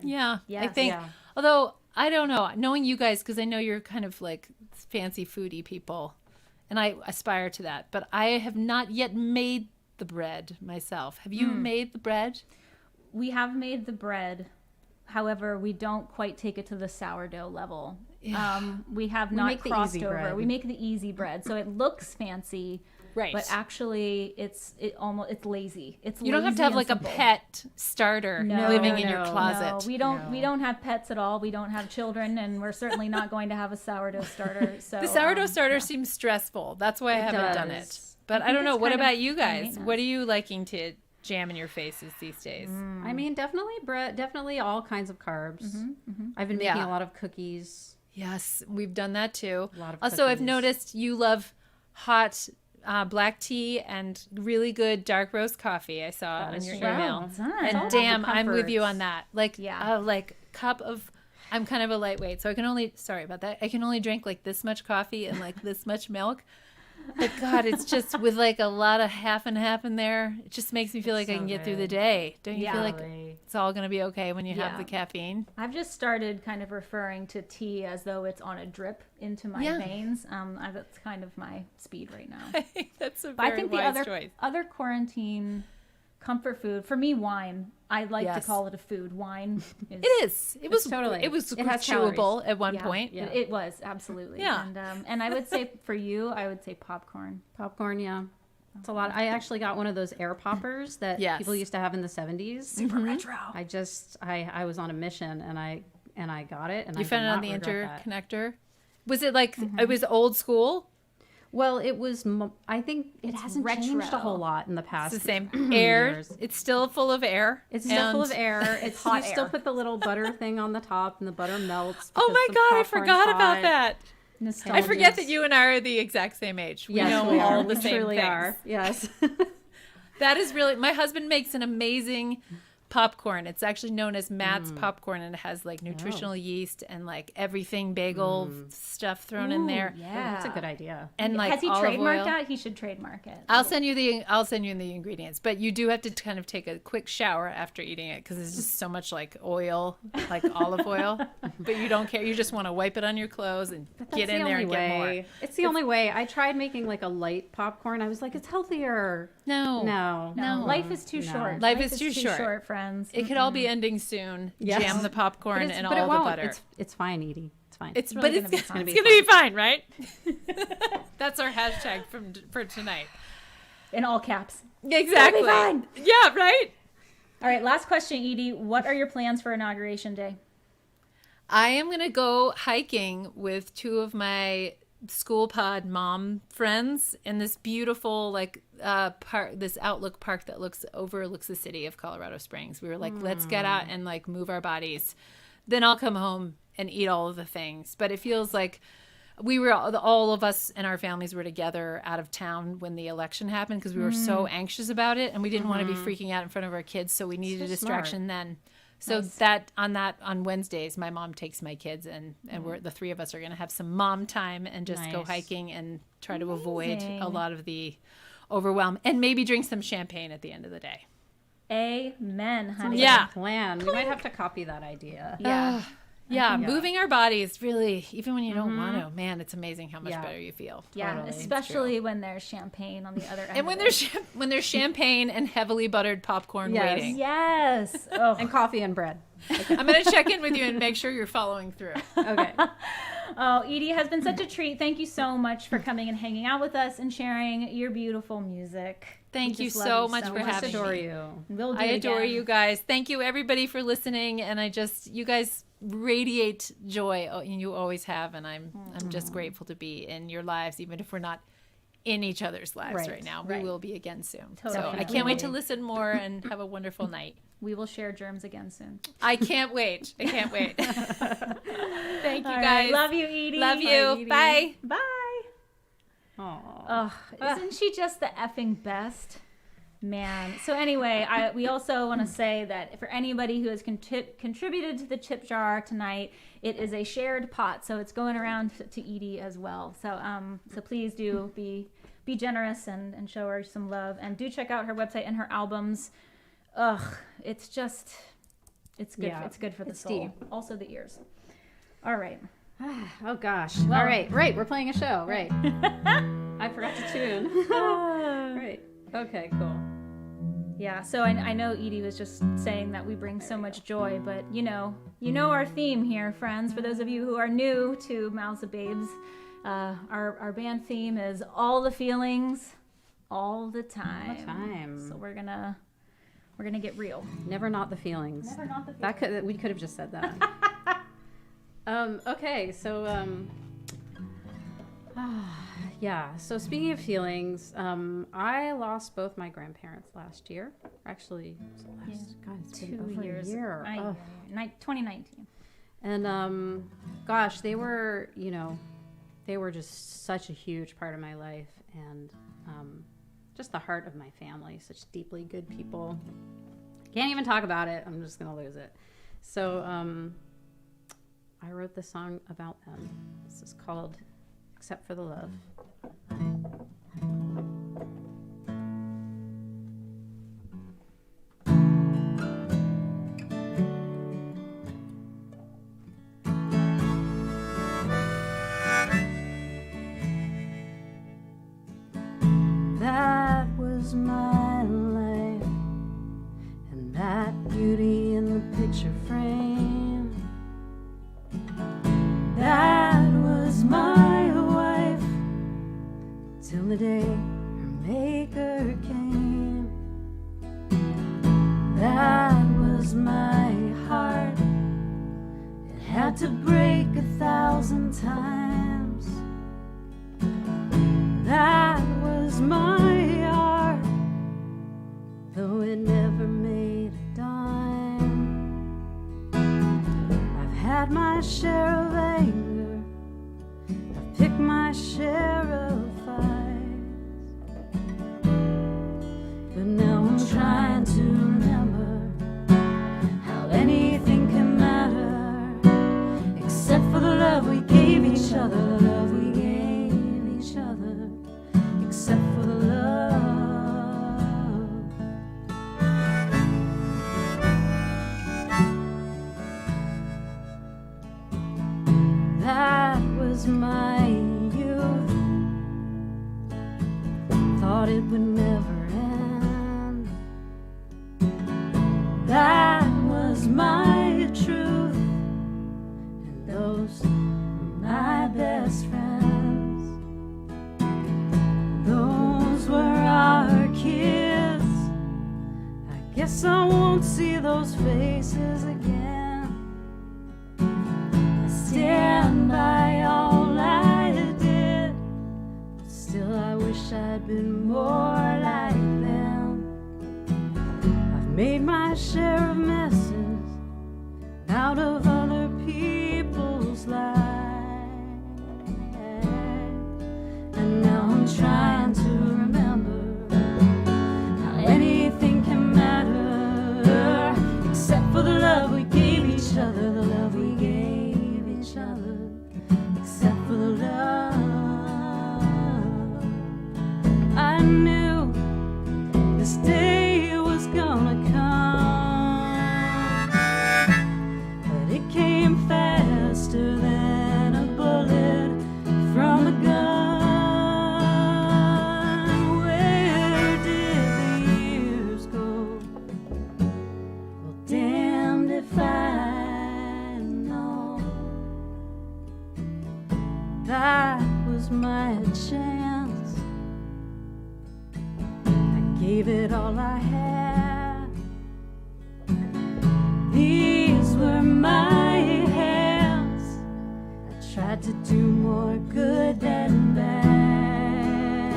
Yeah, Yes. I think. Yeah. Although I don't know, knowing you guys, because I know you're kind of like fancy foodie people, and I aspire to that. But I have not yet made the bread myself. Have you made the bread? We have made the bread. However, we don't quite take it to the sourdough level. We have not make the crossed easy over. bread. We make the easy bread, so it looks fancy, Right. but actually, it's lazy. It's You don't have lazy to have and like simple. a pet starter No, living in your no, closet. No, we don't have pets at all. We don't have children, and we're certainly not going to have a sourdough starter. So The sourdough starter seems stressful. That's why I haven't done it. does. But I don't know. it's What kind about of you high guys? maintenance. What are you liking to jam in your faces these days? I mean, definitely bread. Definitely all kinds of carbs. I've been making Yeah. a lot of cookies. Yes, we've done that too. A lot of Also, I've cookies. noticed you love hot black tea and really good dark roast coffee. I saw That on is your true. email. Well done. And It's all about damn, the I'm with you comforts. on that. Like, Yeah. like cup of. I'm kind of a lightweight, so I can only. Sorry about that. I can only drink like this much coffee and like this much milk. But God, it's just with like a lot of half and half in there. It just makes me feel like I so can get through the good. day. Don't you Yeah. feel like Totally. it's all gonna be okay when you have Yeah. the caffeine? I've just started kind of referring to tea as though it's on a drip into my Yeah. veins. That's kind of my speed right now. I think that's a But I very think the wise other choice. other quarantine comfort food for me, wine. I like to Yes. call it a food. Wine is. It is. It was totally- It was it has chewable at one Yeah, point. Yeah. It was absolutely. Yeah. And I would say for you, I would say popcorn. Popcorn, yeah. It's a lot. I actually got one of those air poppers that Yes. people used to have in the 70s. Super retro. I was on a mission and I got it and You I found did it on not the regret that. interconnector. Was it like it was old school? Well, it was. I think it It's hasn't retro. changed a whole lot in the past. It's the same air. years. It's still full of air. It's still full of And- air. It's hot you still air. put the little butter thing on the top, and the butter melts. Oh because my the God, I popcorn's forgot about hot. that. Nostalgia. I forget that you and I are the exact same age. We Yes, know we all are. the We same truly things. are. Yes. That is really, my husband makes an amazing popcorn. It's actually known as Matt's popcorn, and it has like nutritional yeast and like everything bagel stuff thrown in there. Yeah. That's a good idea. And like Has he olive trademarked oil. that? He should trademark it. I'll send you the ingredients, but you do have to kind of take a quick shower after eating it because there's just so much like oil, like olive oil. But you don't care. You just want to wipe it on your clothes and get in there and get more. It's the only way. I tried making like a light popcorn. I was like, it's healthier. No, No. Life is too short. Life is too short. friends. It could all be ending soon. Yes. Jam the popcorn But and it all the won't. butter. It's fine, Edie. It's fine. It's really but gonna be it's fine. it's gonna be fine, right? That's our hashtag for tonight. In all caps. Exactly. fine. Yeah, right. All right, last question, Edie. What are your plans for Inauguration Day? I am gonna go hiking with two of my school pod mom friends in this beautiful like park, this Outlook Park that overlooks the city of Colorado Springs. We were like, let's get out and like move our bodies. Then I'll come home and eat all of the things. But it feels like we were all of us and our families were together out of town when the election happened because we were so anxious about it and we didn't want to be freaking out in front of our kids, so we needed a distraction then. So on Wednesdays, my mom takes my kids and we're the three of us are going to have some mom time and just go Nice. hiking and try to avoid Amazing. a lot of the overwhelm and maybe drink some champagne at the end of the day. Amen, honey. Yeah. Plan. We might have to copy that idea. Yeah. Yeah, moving our bodies really, even when you don't want to, man, it's amazing how much Yeah. better you feel. Yeah, Totally. especially when there's champagne on the other end. And when of there's champagne and heavily buttered popcorn Yes. waiting. Yes. Oh. And coffee and bread. I'm going to check in with you and make sure you're following through. Okay. Oh, Edie, has been such a treat. Thank you so much for coming and hanging out with us and sharing your beautiful music. Thank We you just so love you much so for much. having Adore me. you. We'll do I it adore again. you guys. Thank you everybody for listening, and you guys radiate joy, and you always have, and I'm just grateful to be in your lives, even if we're not in each other's lives right, Right, now. right. We will be again soon. Totally. So I can't wait to listen more and have a wonderful night. We will share germs again soon. I can't wait. I can't wait. Thank you All guys. right. Love you, Edie. Love you. Edie. Bye. Bye. Aw. Oh, isn't she just the effing best? Man. So anyway, we also want to say that for anybody who has contributed to the chip jar tonight, it is a shared pot, so it's going around to Edie as well. So so please do be generous and show her some love, and do check out her website and her albums. Ugh, it's good. Yeah. It's good for the It's soul. deep. Also the ears. All right. Oh gosh. All right. We're playing a show. Right. I forgot to tune. Right. Okay. Cool. Yeah, so I know Edie was just saying that we bring so much joy, but you know our theme here, friends. For those of you who are new to Mouths of Babes, our band theme is all the feelings, all the time. All the time. So we're gonna get real. Never not the feelings. Never not the feelings. We could have just said that. Okay. So yeah. So speaking of feelings, I lost both my grandparents last year. Actually, God, it's been 2 over years. a year. Ugh. 2019. And gosh, they were, they were just such a huge part of my life, and just the heart of my family. Such deeply good people. Can't even talk about it. I'm just gonna lose it. So I wrote this song about them. This is called "Except for the Love." That was my life, and that beauty in the picture frame. That was my wife, till the day her maker came. That was my heart, it had to break 1,000 times. That was my art, though it never made a dime. I've had my share of anger, I've picked my share of fights, but now I'm trying to remember how anything can matter, except for the love we gave each other, the love we gave each other. Except for the love. That was my youth, thought it would never end. That was my truth, and those were my best friends. Those were our kids. I guess I won't see those faces again. I stand by all I did, but still I wish I'd been more like them. I've made my share of messes out of other people's lives, and now I'm trying to remember how anything can matter, except for the love we gave each other, the love we gave each other, except for the love. I knew this day was gonna come, but it came faster than a bullet from a gun. That was my chance. I gave it all I had. These were my hands. I tried to do more good than bad.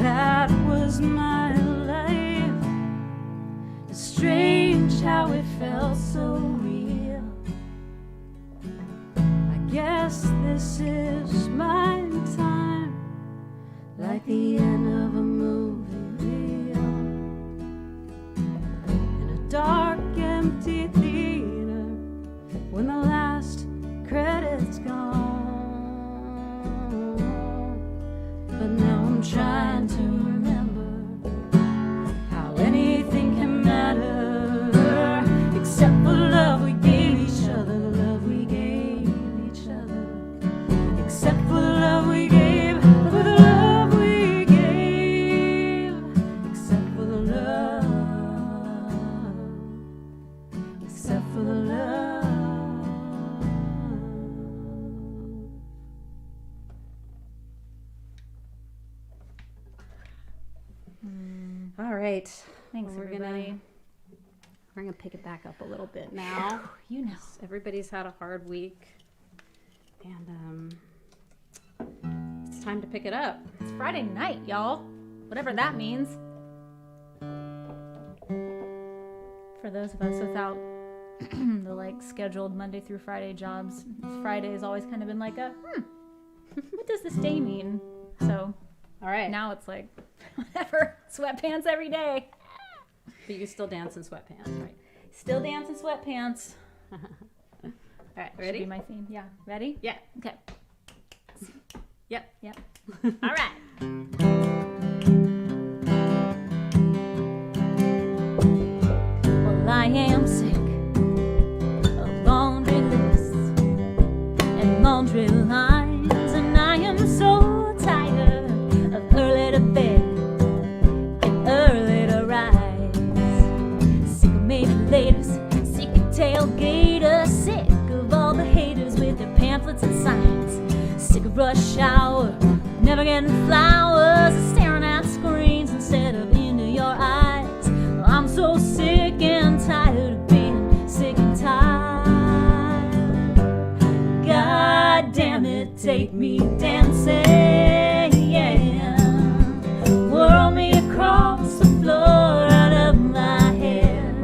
That was my life. It's strange how it felt so real. Guess this is my time, like the end of a movie reel, in a dark, empty theater, when the last credit's gone. But now I'm trying to remember how anything can matter, except for the love we gave each other, the love we gave. Except for the love we gave, for the love we gave, except for the love, except for the love. All right. Thanks, everybody. We're gonna pick it back up a little bit now. You know. Everybody's had a hard week, and it's time to pick it up. It's Friday night, y'all. Whatever that means. For those of us without the like scheduled Monday through Friday jobs. Friday has always kind of been like what does this day mean? So All right. now it's like, whatever, sweatpants every day. But you still dance in sweatpants, right? Still dance in sweatpants. All right, Should be ready? my theme. Yeah, ready? Yeah. Okay. Yep. Yep. All right. Well, I am sick of laundry lists and laundry lines, and I am so tired of early to bed and early to rise. Sick of maybe laters, sick of tailgaters, sick of all the haters with their pamphlets and signs. Sick of rush hour, never getting flowers, staring at screens instead of into your eyes. I'm so sick and tired of being sick and tired. God damn it, take me dancing, yeah. Whirl me across the floor out of my head,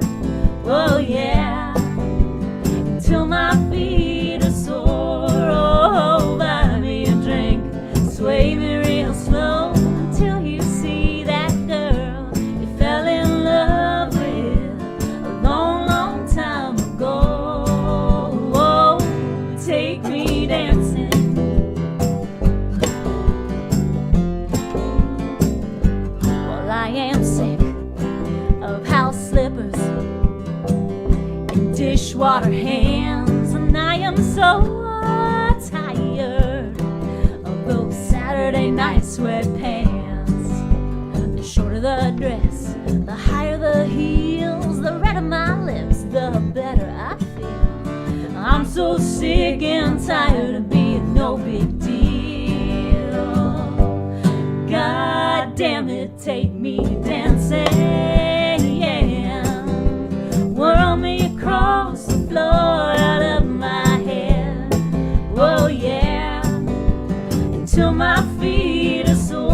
oh yeah, until my feet are sore. Oh, buy me a drink, sway me real slow until you see that girl you fell in love with a long, long time ago. Oh, take me dancing. Well, I am sick of house slippers and dishwater hands, and I am so tired of those Saturday night sweatpants. The shorter the dress, the higher the heels, the redder my lips, the better I feel. I'm so sick and tired of being no big deal. God damn it, take me dancing, yeah. Whirl me across the floor out of my head, oh yeah, until my feet are sore.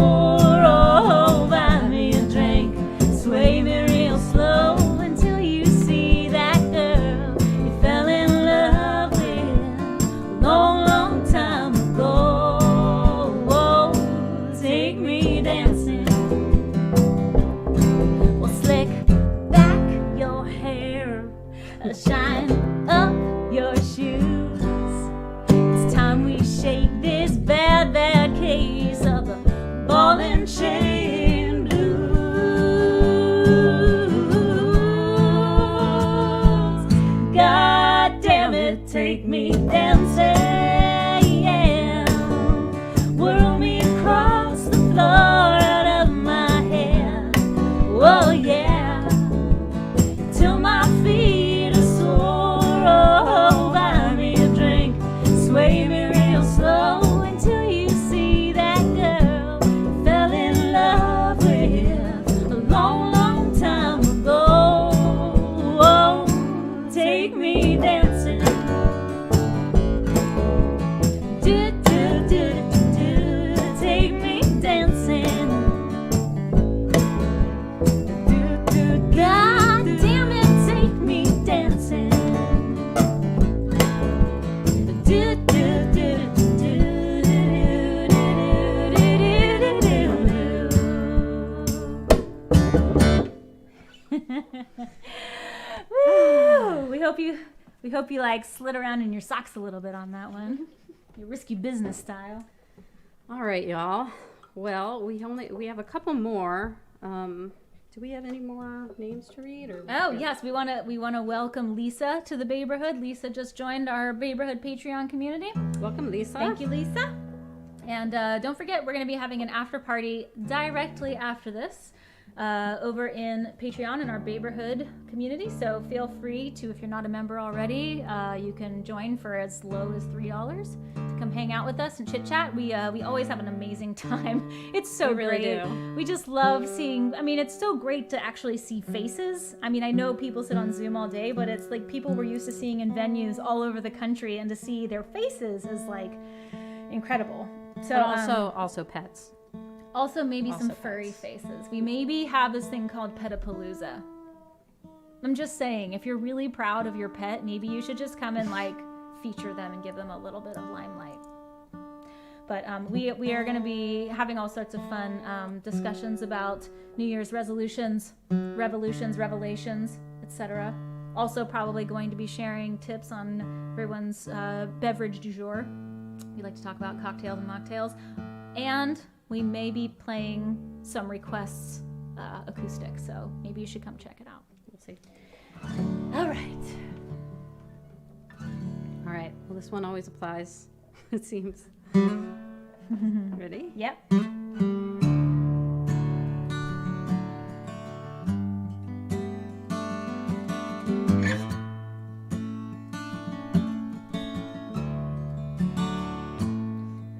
Oh, buy me a drink, sway me real slow until you see that girl you fell in love with a long, long time ago. Oh, take me dancing. Well, slick back your hair, shine up your shoes. It's time we shake this bad, bad case of the ball and chain blues. God damn it, take me dancing, yeah. Whirl me across the floor out of my head, oh yeah, till my feet are sore. Oh, buy me a drink, sway me real slow until you see that girl you fell in love with a long, long time ago. Oh, take me dancing. Do, do, do, do, do, take me dancing. Do, do, God damn it, take me dancing. Do, do, do, do, Woo! We hope you like slid around in your socks a little bit on that one. Your risky business style. All right, y'all. Well, we have a couple more. Do we have any more names to read? Or Oh yes, we want to welcome Lisa to the Baberhood. Lisa just joined our Baberhood Patreon community. Welcome, Lisa. Thank you, Lisa. And don't forget, we're going to be having an after party directly after this over in Patreon in our Baberhood community. So feel free to, if you're not a member already, you can join for as low as $3 to come hang out with us and chit chat. We always have an amazing time. It's so We really great. do. We just love seeing. I mean, it's so great to actually see faces. I mean, I know people sit on Zoom all day, but it's like people we're used to seeing in venues all over the country, and to see their faces is like incredible. So But also pets. also maybe some also furry pets. faces. We maybe have this thing called Petapalooza. I'm just saying, if you're really proud of your pet, maybe you should just come and like feature them and give them a little bit of limelight. But we are going to be having all sorts of fun discussions about New Year's resolutions, revolutions, revelations, etc. Also probably going to be sharing tips on everyone's beverage du jour. We like to talk about cocktails and mocktails. And we may be playing some requests acoustic, so maybe you should come check it out. We'll see. All right. All right. Well, this one always applies, it seems. Ready? Yep.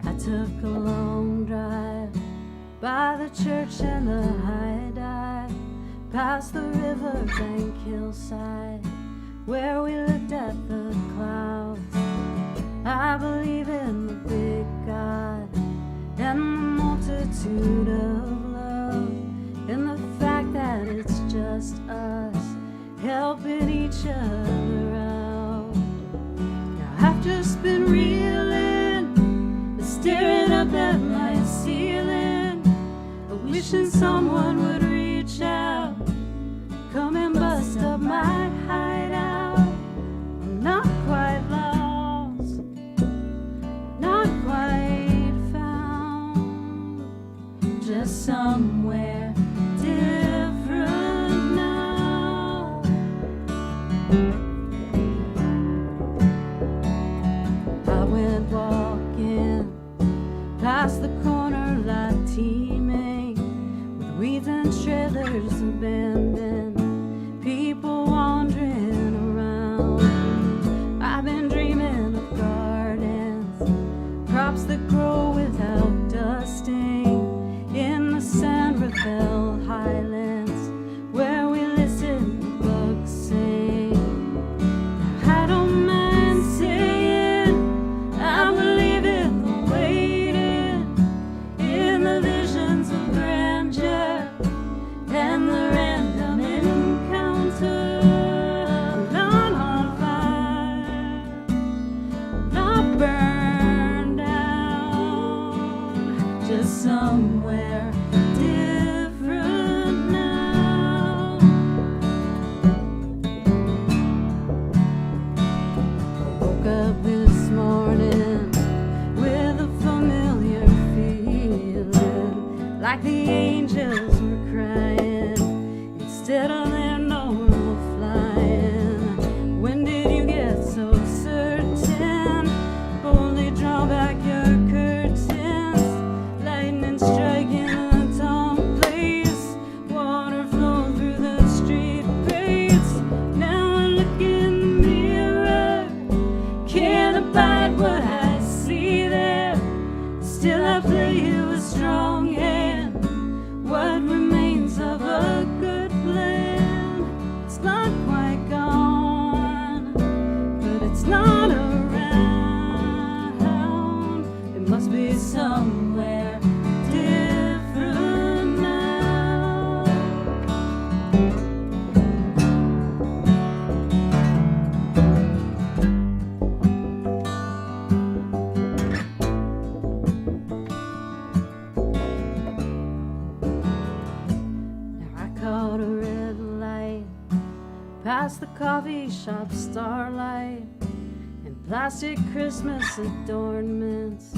I took a long drive by the church and the high dive, past the riverbank hillside where we looked at the clouds. I believe in the big God and the multitude of love, and the fact that it's just us helping each other out. Now I've just been reeling, staring up at my ceiling, wishing someone would reach out, come and bust up my hideout. I'm not quite lost, not quite found, just somewhere different now. I went walking past the corner lot teeming with weeds and trailers abandoned, people wandering around. I've been dreaming of gardens, crops that grow without dusting, in the San Rafael Highlands where we listen to bugs sing. I don't mind saying I believe in the waiting, in the visions of grandeur and the random encounter. I'm not on fire, not burned out, just somewhere different now. Woke up this morning with a familiar feeling, like the angels were crying instead of their normal flying. When did you get so certain? Boldly draw back your curtains, lightning striking the tall place, water flow through the street grates. Now I look in the mirror, can't abide what I see there. Still I play you a strong hand, what remains of a good plan. It's not quite gone, but it's not around. It must be somewhere different now. Now I caught a red light past the coffee shop starlight and plastic Christmas adornments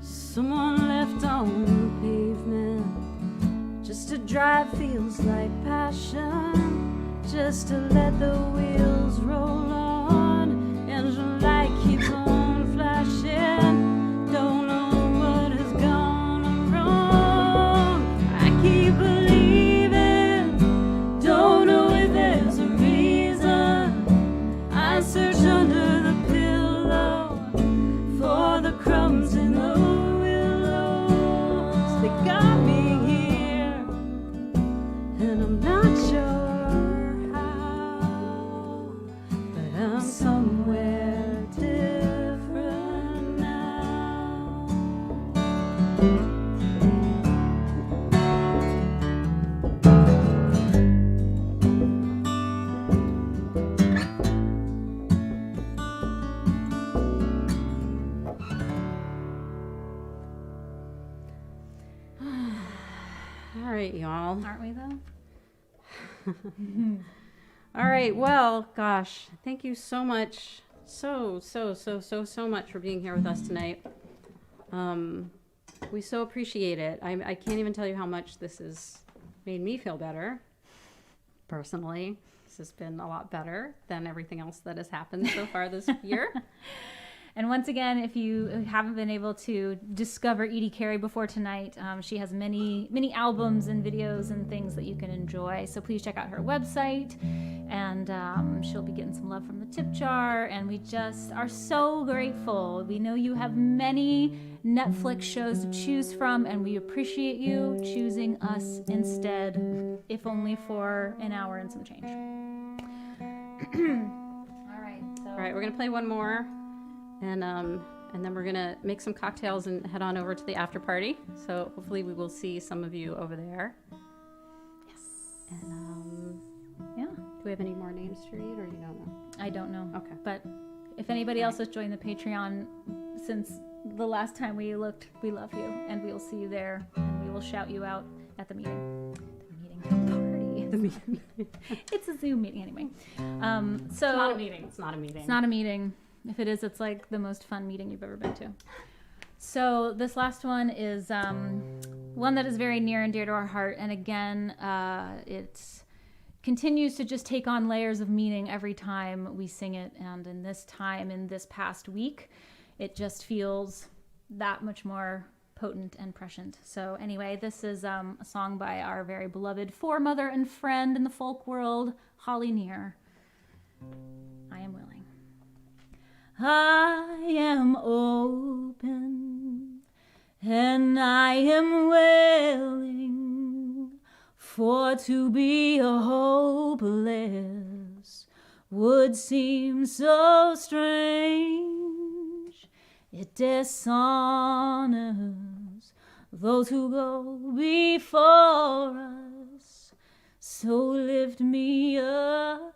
someone left on the pavement. Just to drive feels like passion, just to let the wheels roll on, engine light keeps on flashing. Don't know what has gone wrong. I keep believing, don't know if there's a reason. I search under the pillow for the crumbs in the willows. They got me here, and I'm not sure how, but I'm right, y'all. Aren't we, though? All right. Well, gosh, thank you so much. So much for being here with us tonight. We so appreciate it. I can't even tell you how much this has made me feel better. Personally, this has been a lot better than everything else that has happened so far this year. And once again, if you haven't been able to discover Edie Carey before tonight, she has many albums and videos and things that you can enjoy. So please check out her website, and she'll be getting some love from the tip jar. And we just are so grateful. We know you have many Netflix shows to choose from, and we appreciate you choosing us instead, if only for an hour and some change. All right, We're gonna play one more. And then we're going to make some cocktails and head on over to the after party. So hopefully we will see some of you over there. Yes. And yeah. Do we have any more names to read, or you don't know? I don't know. Okay. But if anybody else has joined the Patreon since the last time we looked, we love you. And we will see you there. And we will shout you out at the meeting. The meeting. It's a Zoom meeting anyway. So It's not a meeting. It's not a meeting. It's not a meeting. If it is, it's like the most fun meeting you've ever been to. So this last one is one that is very near and dear to our heart. And again, it continues to just take on layers of meaning every time we sing it. And in this past week, it just feels that much more potent and prescient. So anyway, this is a song by our very beloved foremother and friend in the folk world, Holly Near. I am willing. I am open and I am willing, for to be a hopeless would seem so strange. It dishonors those who go before us, so lift me up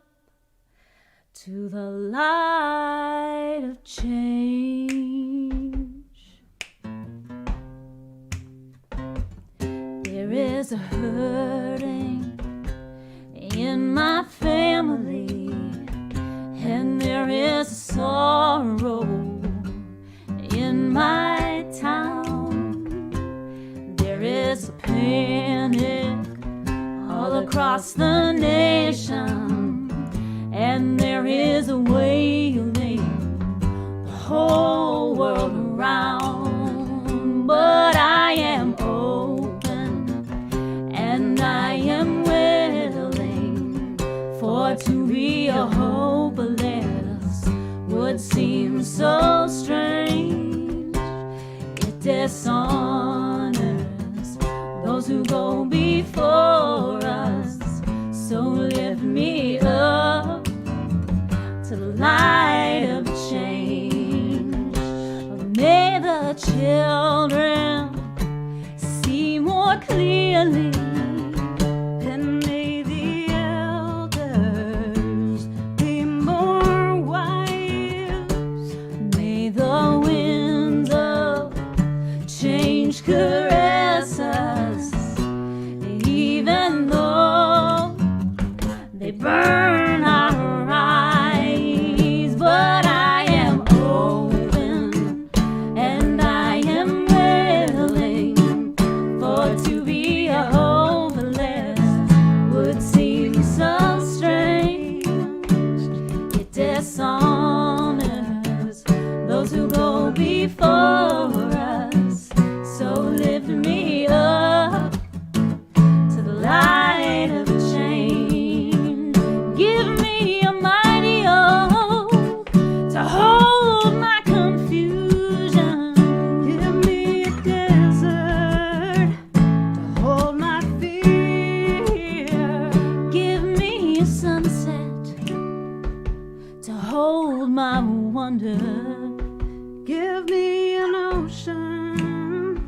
to the light of change. There is a hurting in my family, and there is a sorrow in my town. There is a panic all across the nation, and there is a wailing the whole world around. But I am open and I am willing, for to be a hopeless would seem so strange. It dishonors those who go before us, so lift me up to the light of change. May the children see more clearly, and may the elders be more wise. May the winds of change caress us, even though they burn our eyes. But I am open and I am willing, for to be a hopeless would seem so strange. It dishonors those who go before us, so lift me up to the light of change. Give me a mighty oak to hold my confusion. Give me a desert to hold my fear. Give me a sunset to hold my wonder. Give me an ocean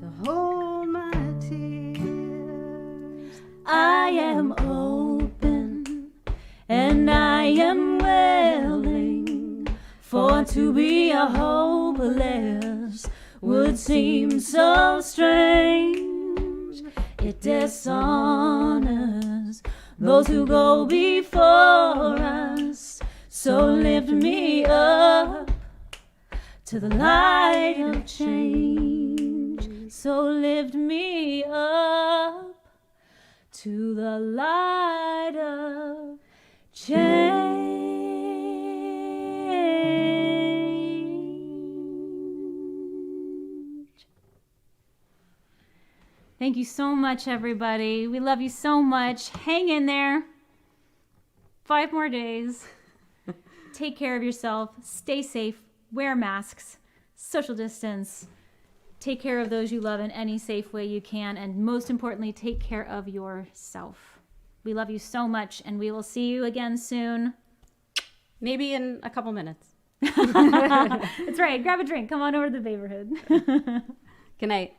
to hold my tears. I am open and I am willing, for to be a hopeless would seem so strange. It dishonors those who go before us. So lift me up to the light of change. So lift me up to the light of change. Thank you so much, everybody. We love you so much. Hang in there. 5 more days. Take care of yourself. Stay safe. Wear masks. Social distance. Take care of those you love in any safe way you can. And most importantly, take care of yourself. We love you so much, and we will see you again soon. Maybe in a couple minutes. That's right. Grab a drink. Come on over to the Baberhood. Good night.